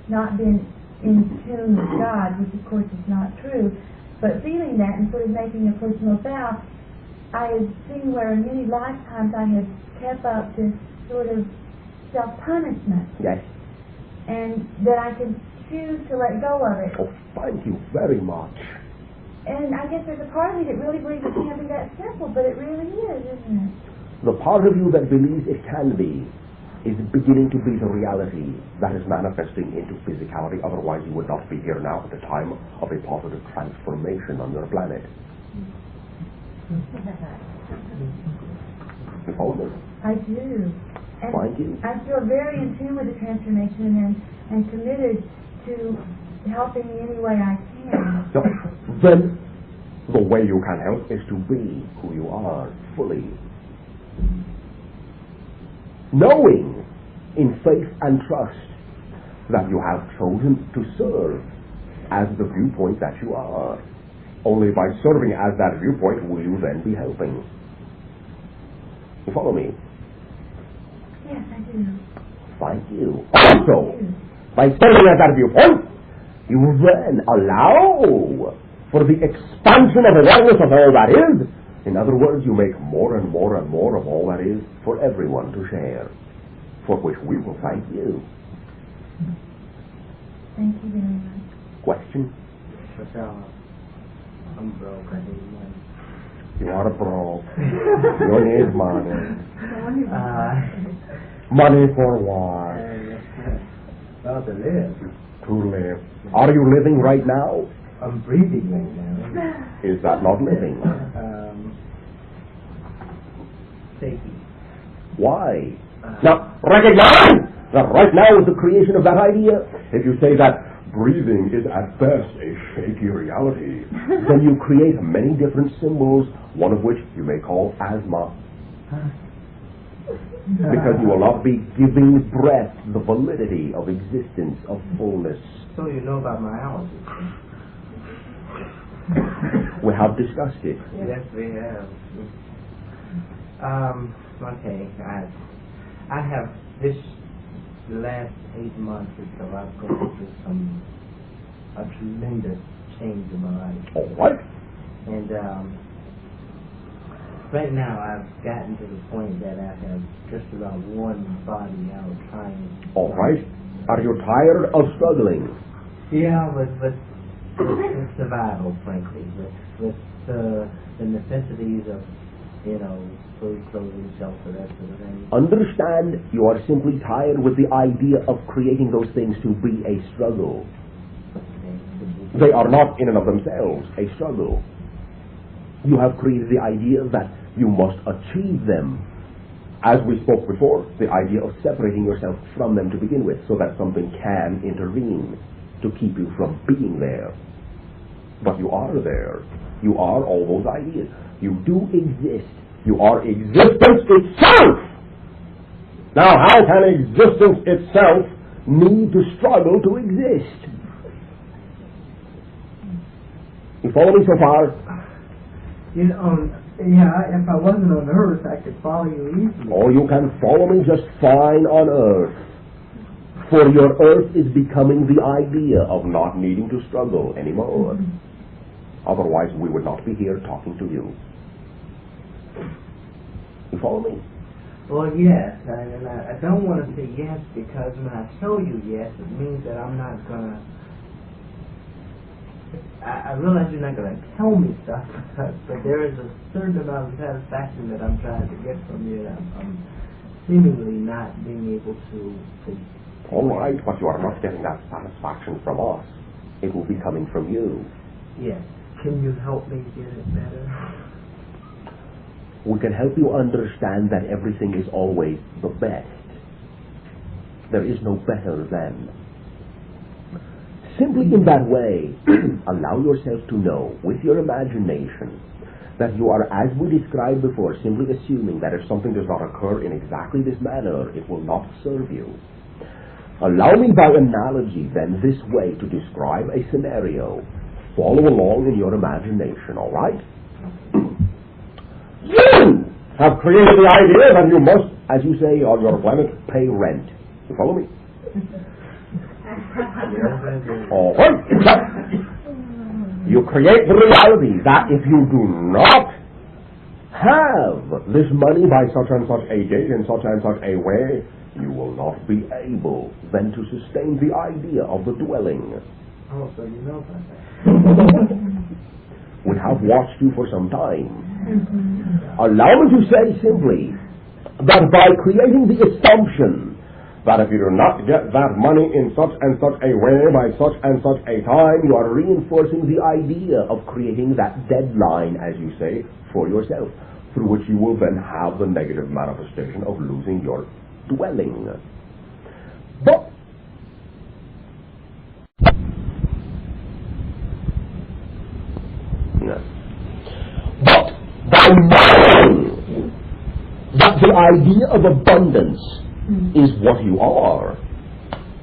not been in tune with God, which of course is not true, but feeling that and sort of making a personal vow, I had seen where in many lifetimes I had kept up this sort of self-punishment. Yes. And that I could refuse to let go of it. Oh, thank you very much. And I guess there's a part of me that really believes it can't be that simple, but it really is, isn't it? The part of you that believes it can be is beginning to be the reality that is manifesting into physicality. Otherwise, you would not be here now at the time of a positive transformation on your planet. You follow me? I do. And Thank you. I feel very in tune with the transformation and committed to helping in any way I can. So, then, the way you can help is to be who you are fully. Knowing in faith and trust that you have chosen to serve as the viewpoint that you are. Only by serving as that viewpoint will you then be helping. You follow me? Yes, I do. Thank you. Also, by serving as that viewpoint, you will then allow for the expansion of awareness of all that is. In other words, you make more and more and more of all that is for everyone to share, for which we will thank you. Thank you very much. Question? I'm broke. I need money. You are broke. You need money. Uh, Money for what? Well, to live. To live. Are you living right now? I'm breathing right now. Is that not living? Safety. Why? Now, recognize that right now is the creation of that idea. If you say that breathing is at best a shaky reality, then you create many different symbols, one of which you may call asthma. Because you will not be giving breath the validity of existence, of fullness. So you know about my allergies. We have discussed it. Yes, we have. Okay, I have the last 8 months or so, I've gone through a tremendous change in my life. All right. And right now I've gotten to the point that I have just about one body out trying. All right. Are you tired of struggling? Yeah, with survival, frankly, with the necessities of, food, clothing, shelter, that sort of thing. Understand, you are simply tired with the idea of creating those things to be a struggle. They are not in and of themselves a struggle. You have created the idea that you must achieve them. As we spoke before, the idea of separating yourself from them to begin with, so that something can intervene to keep you from being there. But you are there. You are all those ideas. You do exist. You are existence itself. Now, how can existence itself need to struggle to exist? You follow me so far? Yeah, if I wasn't on Earth, I could follow you easily. Oh, you can follow me just fine on Earth. For your Earth is becoming the idea of not needing to struggle anymore. Otherwise, we would not be here talking to you. You follow me? Well, yes, and I don't want to say yes because when I tell you yes, it means that I'm not gonna. I realize you're not gonna tell me stuff, but there is a certain amount of satisfaction that I'm trying to get from you. That I'm seemingly not being able to. All right, but you are not getting that satisfaction from us. It will be coming from you. Yes. Can you help me get it better? We can help you understand that everything is always the best. There is no better than. Simply in that way, allow yourself to know with your imagination that you are, as we described before, simply assuming that if something does not occur in exactly this manner, it will not serve you. Allow me by analogy then this way to describe a scenario. Follow along in your imagination, all right? You have created the idea that you must, as you say on your planet, pay rent. You follow me? All right. You create the reality that if you do not have this money by such and such a date in such and such a way, you will not be able then to sustain the idea of the dwelling. Oh, so you know about that. We have watched you for some time. Allow me to say simply that by creating the assumption that if you do not get that money in such and such a way by such and such a time, you are reinforcing the idea of creating that deadline, as you say, for yourself, through which you will then have the negative manifestation of losing your dwelling. But by knowing that the idea of abundance is what you are,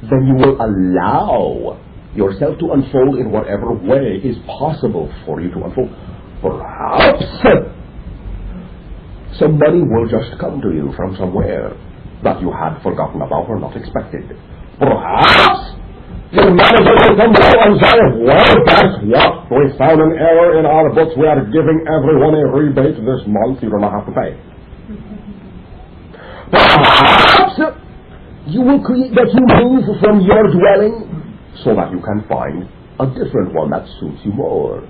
then you will allow yourself to unfold in whatever way is possible for you to unfold. Perhaps some money will just come to you from somewhere that you had forgotten about or not expected. Perhaps your manager will come to you and say, well, that's what? We found an error in our books. We are giving everyone a rebate this month. You do not have to pay. Perhaps you will create that you move from your dwelling so that you can find a different one that suits you more.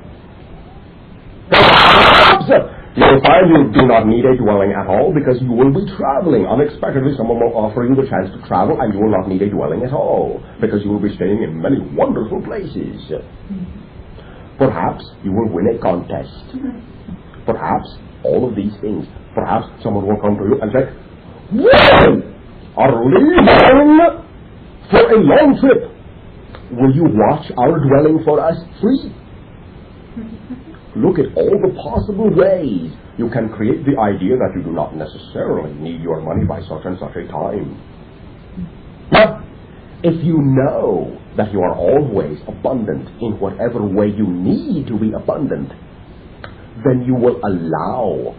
Perhaps you will find you do not need a dwelling at all because you will be traveling. Unexpectedly, someone will offer you the chance to travel and you will not need a dwelling at all because you will be staying in many wonderful places. Perhaps you will win a contest. Perhaps all of these things. Perhaps someone will come to you and say, we are leaving for a long trip. Will you watch our dwelling for us free? Look at all the possible ways you can create the idea that you do not necessarily need your money by such and such a time. But if you know that you are always abundant in whatever way you need to be abundant, then you will allow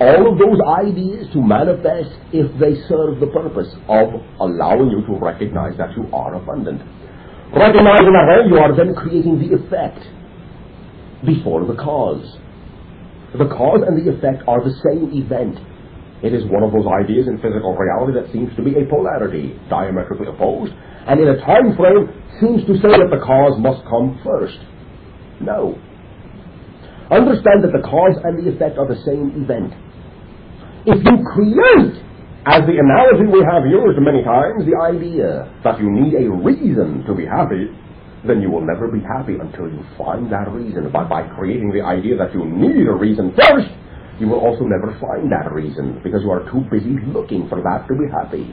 all of those ideas to manifest if they serve the purpose of allowing you to recognize that you are abundant. Recognizing that way, you are then creating the effect before the cause. The cause and the effect are the same event. It is one of those ideas in physical reality that seems to be a polarity, diametrically opposed, and in a time frame seems to say that the cause must come first. No. Understand that the cause and the effect are the same event. If you create, as the analogy we have used many times, the idea that you need a reason to be happy, then you will never be happy until you find that reason. But by creating the idea that you need a reason first, you will also never find that reason because you are too busy looking for that to be happy.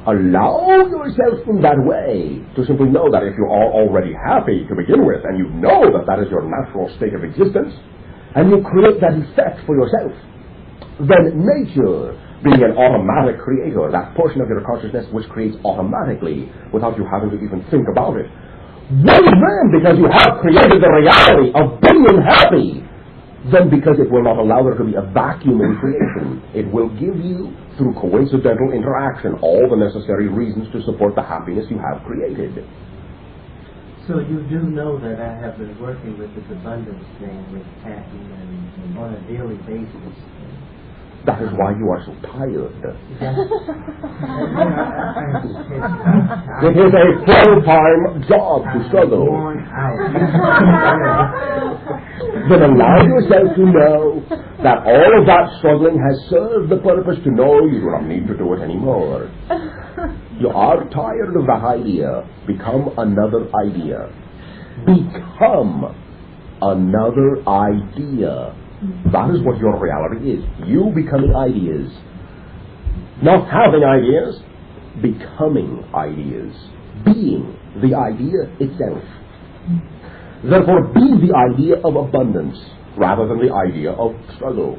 Allow yourself in that way to simply know that if you are already happy to begin with, and you know that that is your natural state of existence, and you create that effect for yourself, then nature, being an automatic creator, that portion of your consciousness which creates automatically without you having to even think about it, will then, because you have created the reality of being happy, then because it will not allow there to be a vacuum in creation, it will give you, through coincidental interaction, all the necessary reasons to support the happiness you have created. So you do know that I have been working with this abundance thing with Patton and on a daily basis. That is why you are so tired. It is a full-time job to struggle. Then allow yourself to know that all of that struggling has served the purpose to know you do not need to do it anymore. You are tired of that idea. Become another idea. Become another idea. That is what your reality is. You becoming ideas. Not having ideas, becoming ideas. Being the idea itself. Therefore, be the idea of abundance rather than the idea of struggle.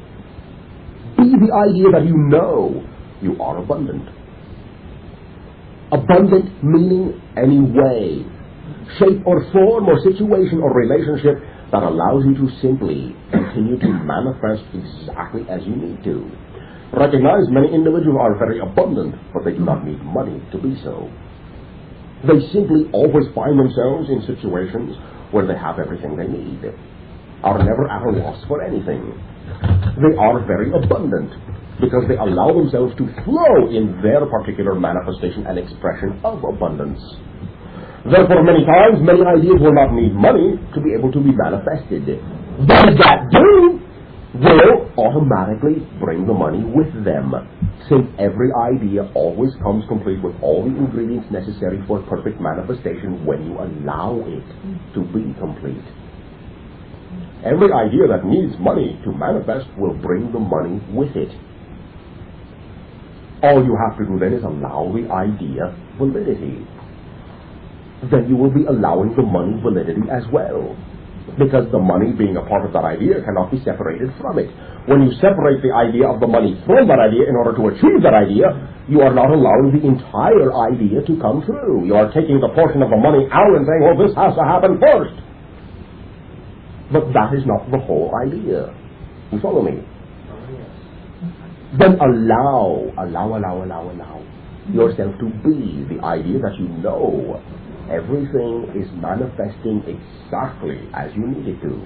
Be the idea that you know you are abundant. Abundant meaning any way, shape or form or situation or relationship that allows you to simply continue to manifest exactly as you need to. Recognize many individuals are very abundant, but they do not need money to be so. They simply always find themselves in situations where they have everything they need, are never at a loss for anything. They are very abundant, because they allow themselves to flow in their particular manifestation and expression of abundance. Therefore, many times, many ideas will not need money to be able to be manifested. Those that do will automatically bring the money with them, since every idea always comes complete with all the ingredients necessary for perfect manifestation when you allow it to be complete. Every idea that needs money to manifest will bring the money with it. All you have to do then is allow the idea validity. Then you will be allowing the money validity as well, because the money, being a part of that idea, cannot be separated from it. When you separate the idea of the money from that idea in order to achieve that idea, you are not allowing the entire idea to come through. You are taking the portion of the money out and saying, well, this has to happen first. But that is not the whole idea. You follow me? Then allow yourself to be the idea that you know everything is manifesting exactly as you need it to.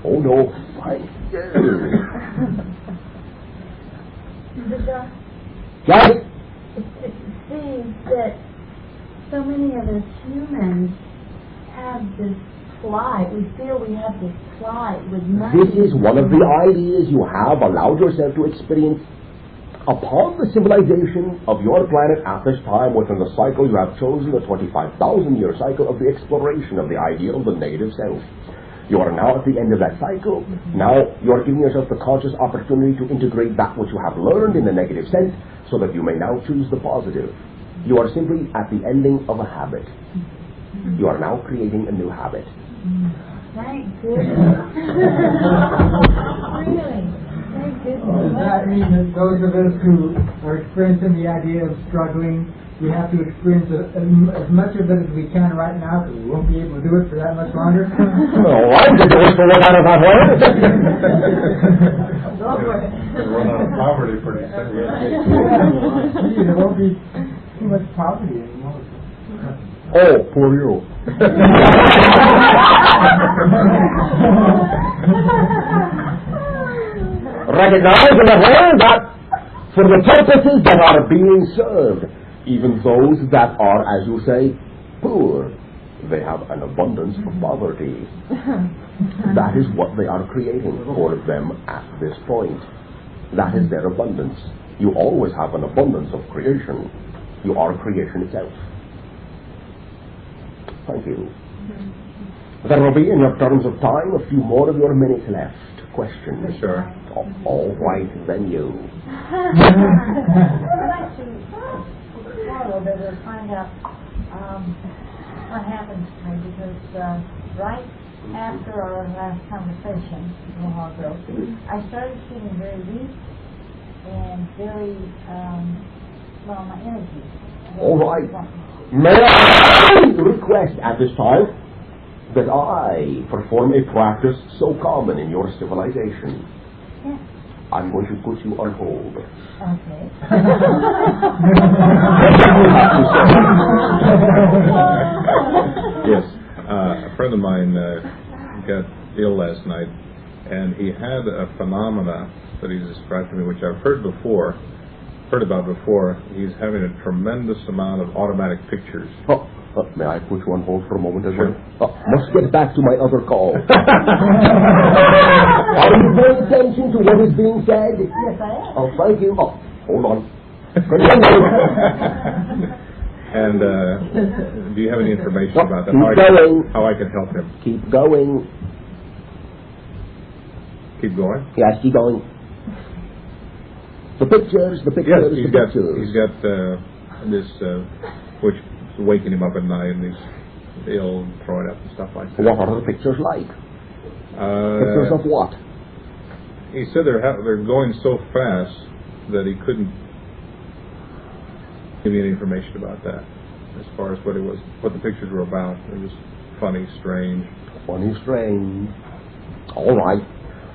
Oh no, thank you. Yes? It seems that so many of us humans have this plight. We feel we have this plight with money. This is one of the ideas you have allowed yourself to experience upon the civilization of your planet at this time. Within the cycle you have chosen, the 25,000-year cycle of the exploration of the idea of the negative self. You are now at the end of that cycle. Now you are giving yourself the conscious opportunity to integrate that which you have learned in the negative sense, so that you may now choose the positive. You are simply at the ending of a habit. You are now creating a new habit. Thank goodness. Really? Thank goodness. Does that mean that those of us who are experiencing the idea of struggling, we have to experience as much of it as we can right now, because we won't be able to do it for that much longer? Oh, I'm going to wish to look at it that way. We'll run out of poverty pretty soon. There won't be too much poverty anymore. Oh, poor you. Recognize in the way that for the purposes that are being served, even those that are, as you say, poor, they have an abundance of poverty. That is what they are creating for them at this point. That is their abundance. You always have an abundance of creation. You are creation itself. Thank you. There will be, in your terms of time, a few more of your minutes left. Questions? Sure. All right, then you. I'd like to explore a little bit to find out what happened to me, because right after our last conversation a little while ago, I started feeling very weak and very, my energy. All right. May I request at this time that I perform a practice so common in your civilization? Yes. I'm going to put you on hold. Okay. Yes, a friend of mine got ill last night, and he had a phenomena that he described to me, which I've heard about before. He's having a tremendous amount of automatic pictures. May I put you on hold for a moment as well? Must get back to my other call. Are you paying attention to what is being said? Yes, I am. Oh, thank you. Oh, hold on. And do you have any information about that? How I can help him? Keep going. Keep going? Yes, keep going. The pictures. Yes, he's got this, which is waking him up at night, and he's ill, throwing up and stuff like that. What are the pictures like? Pictures of what? He said they're going so fast that he couldn't give me any information about that, as far as what the pictures were about. It was funny, strange. Funny, strange. All right.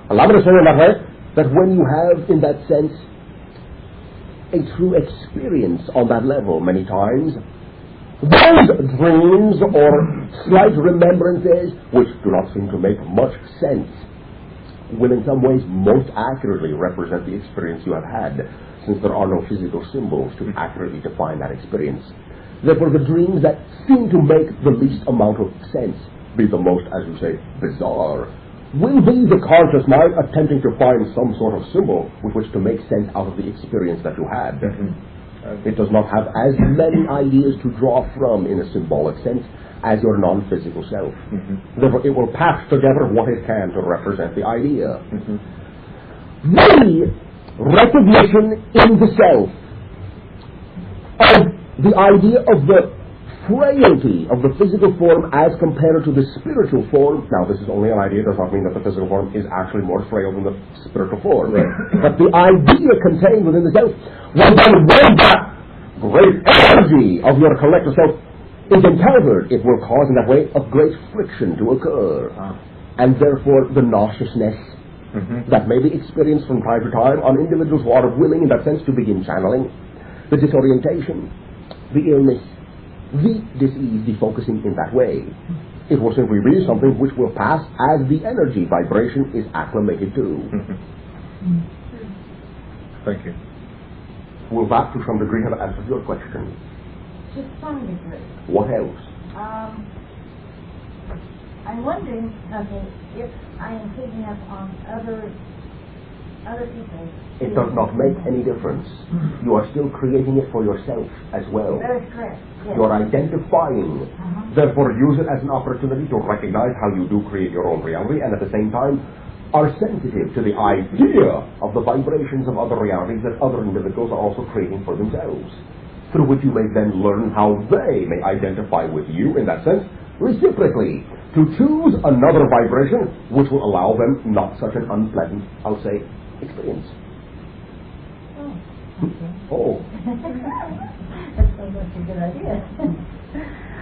Allow me to say in that way that when you have, in that sense, a true experience on that level many times, those dreams or slight remembrances, which do not seem to make much sense, will in some ways most accurately represent the experience you have had, since there are no physical symbols to accurately define that experience. Therefore, the dreams that seem to make the least amount of sense, be the most, as you say, bizarre, will be the conscious mind attempting to find some sort of symbol with which to make sense out of the experience that you had. It does not have as many ideas to draw from in a symbolic sense as your non-physical self. Therefore, it will patch together what it can to represent the idea. The recognition in the self of the idea of the frailty of the physical form as compared to the spiritual form. Now, this is only an idea. It does not mean that the physical form is actually more frail than the spiritual form. But the idea contained within the self, when that great energy of your collective self is encountered, it will cause in that way a great friction to occur. And therefore, the nauseousness that may be experienced from time to time on individuals who are willing in that sense to begin channeling, the disorientation, the illness, the disease, the focusing in that way. It will simply be something which will pass as the energy vibration is acclimated to. Thank you. Will that to some degree have answered your question? To some degree. What else? I'm wondering, if I am picking up on other people. It does not make any difference. You are still creating it for yourself as well. That is correct. Yes. You are identifying. Therefore, use it as an opportunity to recognize how you do create your own reality, and at the same time are sensitive to the idea of the vibrations of other realities that other individuals are also creating for themselves, through which you may then learn how they may identify with you in that sense, reciprocally, to choose another vibration which will allow them not such an unpleasant, I'll say, experience. Oh. That sounds like a good idea.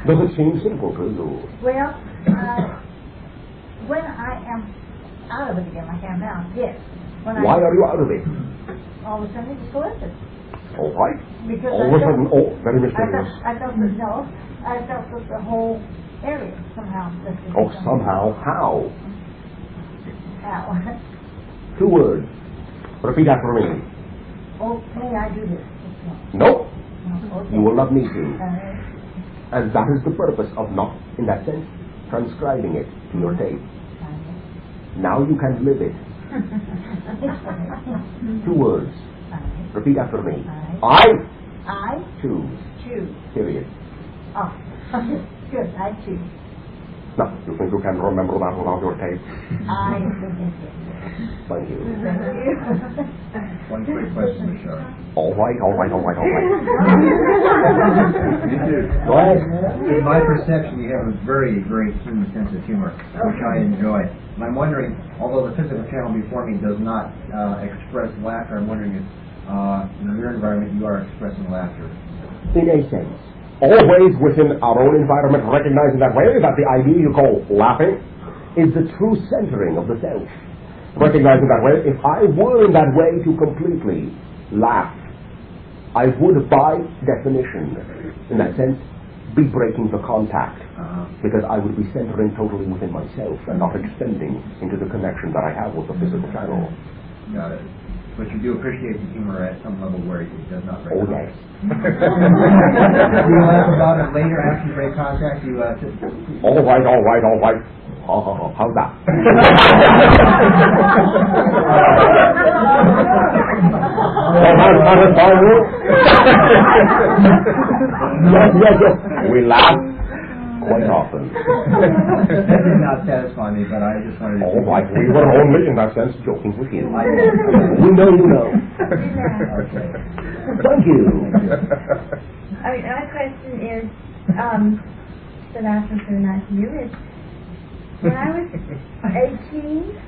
Does it seem simple to you? Well, when I am out of it again, like I am now, yes. Why are you out of it? All of a sudden it's collected. All right. Because all of a sudden, very mysterious. I felt that the whole area somehow. Oh, somehow. How? How? 2 words. Repeat after me. Oh, may I do this? Nope. No, okay. You will not need to. And that is the purpose of not, in that sense, transcribing it to your tape. Now you can live it. 2 words. Repeat after me. I choose. Period. Oh, good. I choose. Now, you think you can remember that without your tape? I think Thank you. One quick question, Bashar. All right. You do. Go ahead. In my perception, you have a very, very keen sense of humor, which I enjoy. And I'm wondering, although the physical channel before me does not express laughter, I'm wondering if in your environment you are expressing laughter. In a sense. Always within our own environment, recognizing that way that the idea you call laughing is the true centering of the self. Recognizing that way, if I were in that way to completely laugh, I would by definition, in that sense, be breaking the contact. Because I would be centering totally within myself and not extending into the connection that I have with the physical channel. Got it. But you do appreciate the humor at some level where it does not break yes. contact. Do you laugh about it later after you break contact? All right. How's that? Yes. We laugh quite often. That did not satisfy me, but I just wanted to... All right, we were only, in that sense, joking with you. We know you know. Okay. Thank you. My question is, the last one's very nice to you, is when I was 18...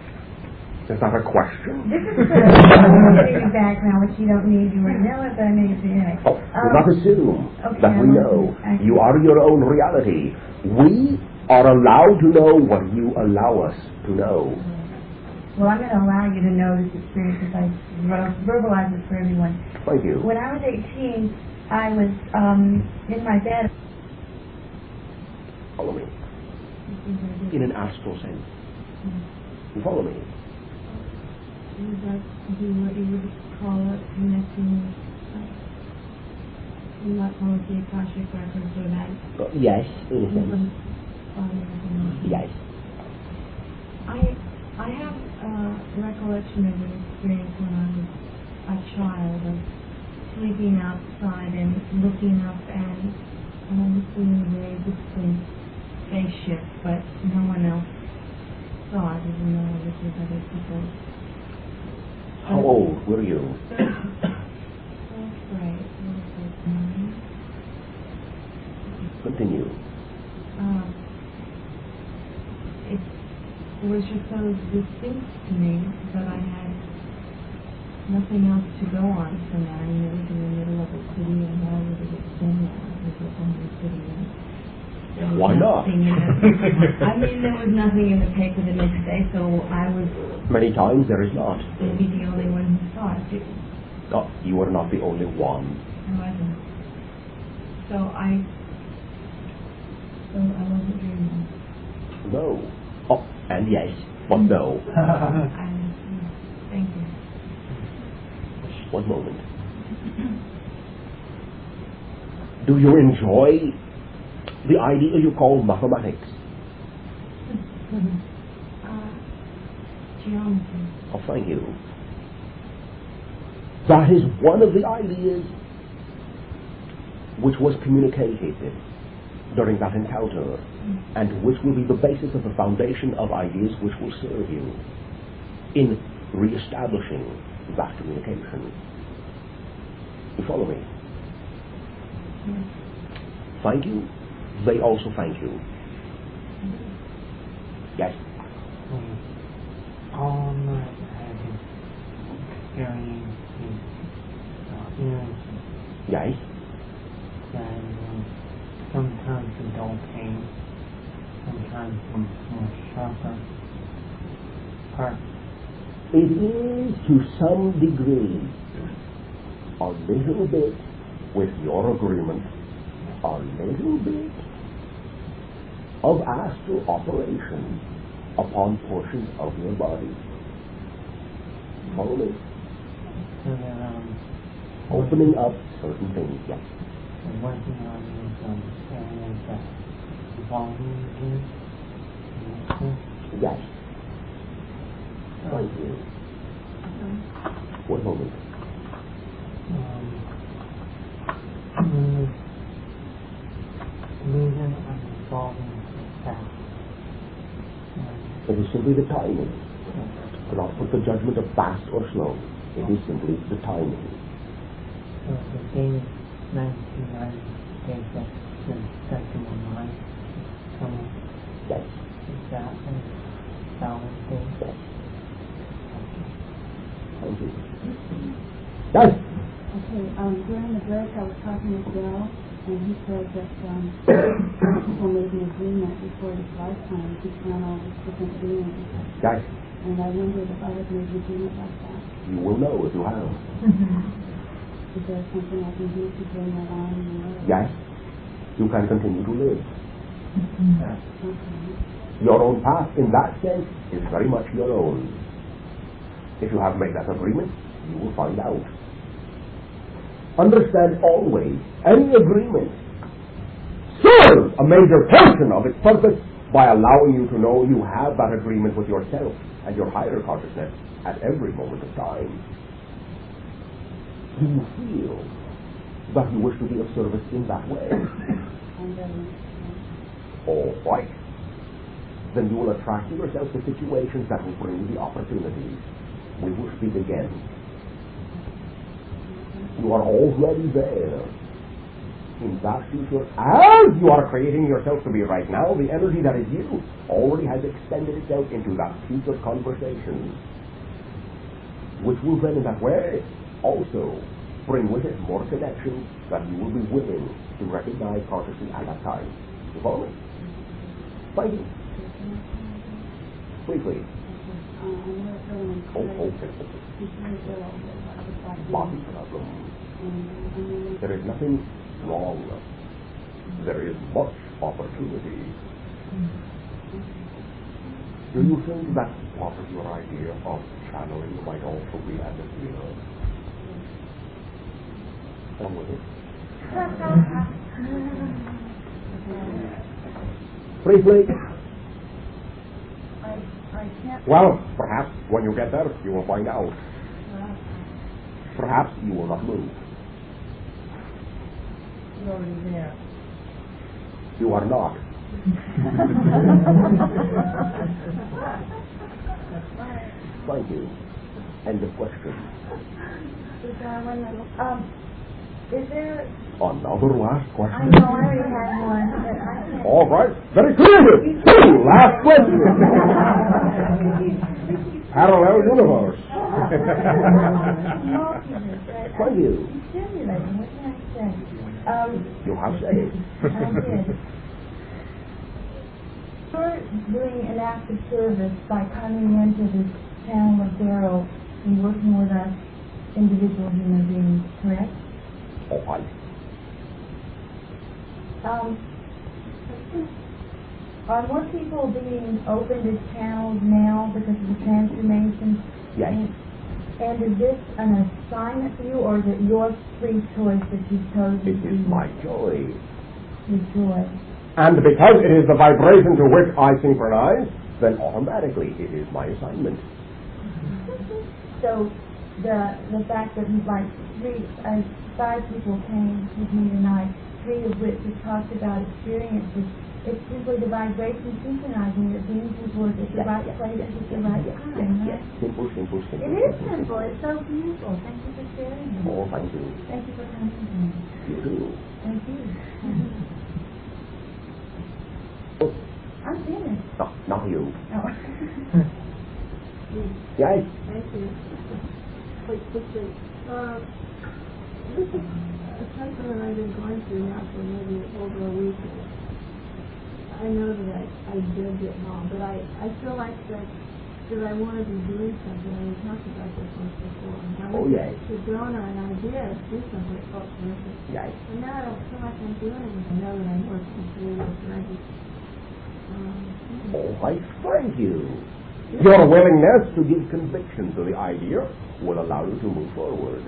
Is that a question? This is sort of back now, which you don't need. You already know it, but I need to anyway. Oh, do not assume that we know. Okay. You are your own reality. We are allowed to know what you allow us to know. Well, I'm going to allow you to know this experience if I verbalize it for everyone. Thank you. When I was 18, I was in my bed. Follow me. In an astral sense. You follow me? would that be what you would call it, connecting with, you might call it the Akashic Records or that? Yes, in a sense. Yes. I have a recollection of an experience when I was a child of sleeping outside and looking up and seeing a very distant spaceship, but no one else saw it, even though I was with other people. How old were you? Fourth grade. Continue. It was just so distinct to me that I had nothing else to go on from that. I mean, it was in the middle of a city, and why would it have been there? It was a hungry city. And why not? I mean, there was nothing in the paper the next day, so I was... Many times there is not. Maybe the only one who saw it. No, you are not the only one. I wasn't. So I wasn't dreaming. No. Oh, and yes, but no. Thank you. One moment. Do you enjoy the idea you call mathematics? Geometry. Oh, thank you. That is one of the ideas which was communicated during that encounter, and which will be the basis of the foundation of ideas which will serve you in re-establishing that communication. You follow me? Yes. Thank you. They also thank you. Yes. All night I have been experiencing energy. Yes. And sometimes a dull pain, sometimes more sharper part. It is to some degree a little bit, with your agreement, a little bit of astral operation upon portions of your body. Follow me? So that Opening up certain things, yes. I'm working on this areas that volume is. Yes. Thank you. One moment. Moving and evolving fast. It is simply the timing. Do not put the judgment of fast or slow. It is simply the timing. So the day 1990 days that the second of mine coming. Yes. Is that a valid day? Yes. Thank you. Yes. Okay, during the break I was talking with Bill, and he said that people made an agreement before this lifetime to channel different beings. Yes. And I wondered if I had made an agreement like that. You will know if you have. Is there something I can do to bring that on in the world? Yes. You can continue to live. Okay. Your own path, in that sense, is very much your own. If you have made that agreement, you will find out. Understand always, any agreement serves a major portion of its purpose by allowing you to know you have that agreement with yourself and your higher consciousness at every moment of time. Do you feel that you wish to be of service in that way? All right. Then you will attract to yourself the situations that will bring you the opportunities. We will speak again. You are already there. In that future, as you are creating yourself to be right now, the energy that is you already has extended itself into that future conversation, which will then in that way also bring with it more connections that you will be willing to recognize consciously at that time. You follow me? Thank you. Briefly. Okay. Body problem. There is nothing wrong. There is much opportunity. Do you think that part of your idea of channeling might also be at the theater? Come with it. Briefly. I can't. Well, perhaps when you get there, you will find out. Perhaps you will not move. You're already there. You are not. Thank you. End of question. Is there... Another last I question? know, I already had one, but I can't... All right. Very clear. Last question. Parallel universe. Thank you. Stimulating, what can I say? You have said it. I did. You're doing an act of service by coming into this channel of Darrow and working with us individual human beings, correct? Oh, I. Are more people being open to channels now because of the transformation? Yes. And is this an assignment for you, or is it your free choice that you've chosen? It is my joy. Your joy. And because it is the vibration to which I synchronize, then automatically it is my assignment. So the fact that like five people came with me tonight, three of which have talked about experiences, it's simply the vibration synchronizing that being people at the right place at the right time. Yes. Simple. It is simple. It's so beautiful. Thank you for sharing it. Oh, thank you. Thank you for coming to me. You too. Thank you. I'm finished. No, not you. Oh. Yes. Thank you. Quickly. This is a something that I've been going through now for maybe over a week. I know that I did get wrong, but I feel like that I want to be doing something. And we talked about this once before. Oh, yes. To donor an idea to do something that felt terrific. Yes. And now I don't feel like I'm doing anything. I know that I'm working through this, and I just... Oh, I thank you. Your willingness to give conviction to the idea will allow you to move forward.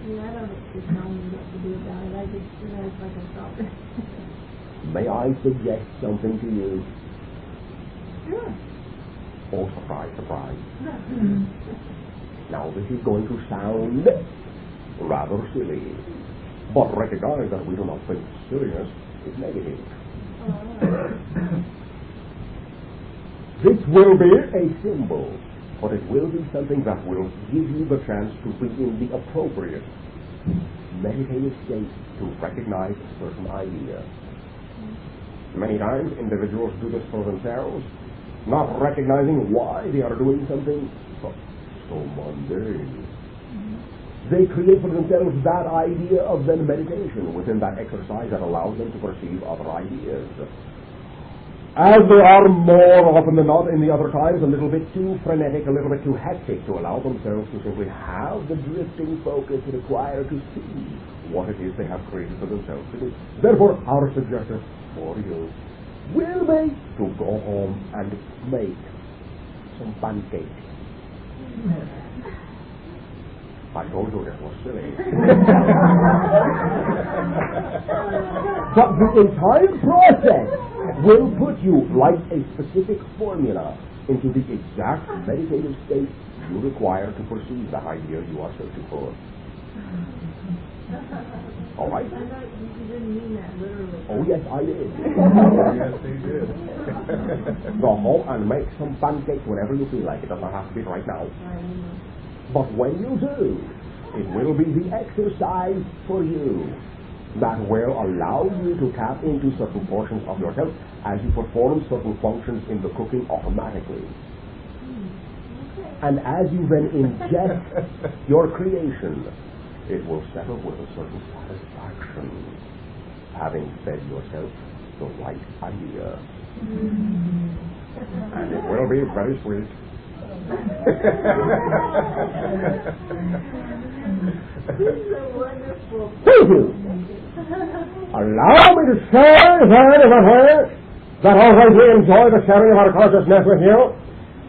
Yeah, I don't know what to do about it. I just, it's like a thought. May I suggest something to you? Sure. Oh, surprise. Now, this is going to sound rather silly, but recognize that we do not think silliness is negative. This will be a symbol, but it will be something that will give you the chance to be in the appropriate meditative state to recognize a certain idea. Many times individuals do this for themselves, not recognizing why they are doing something so mundane. They create for themselves that idea of then meditation within that exercise that allows them to perceive other ideas. As they are more often than not in the other times a little bit too frenetic, a little bit too hectic to allow themselves to simply have the drifting focus required to see what it is they have created for themselves to do. Therefore, our suggestion for you will be to go home and make some pancakes. I told you that was silly. But the entire process will put you, like a specific formula, into the exact meditative state you require to perceive the idea you are searching for. All right? I know you didn't mean that literally. Oh, yes, I did. Yes, he did. Go home and make some pancakes whenever you feel like it. It doesn't have to be right now. But when you do, it will be the exercise for you that will allow you to tap into certain portions of yourself as you perform certain functions in the cooking automatically. And as you then ingest your creation, it will settle with a certain satisfaction, having fed yourself the right idea. And it will be very sweet. This is a wonderful. Thank you. Allow me to say that that always we enjoy the sharing of our consciousness with you.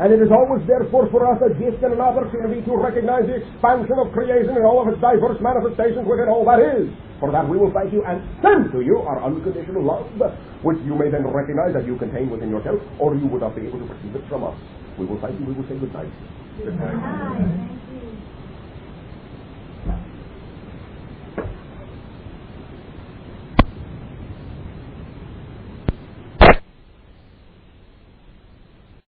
And it is always therefore for us a gift and an opportunity to recognize the expansion of creation in all of its diverse manifestations within all that is. For that we will thank you and send to you our unconditional love, which you may then recognize that you contain within yourself, or you would not be able to perceive it from us. We will thank you, we will say good night. Good night.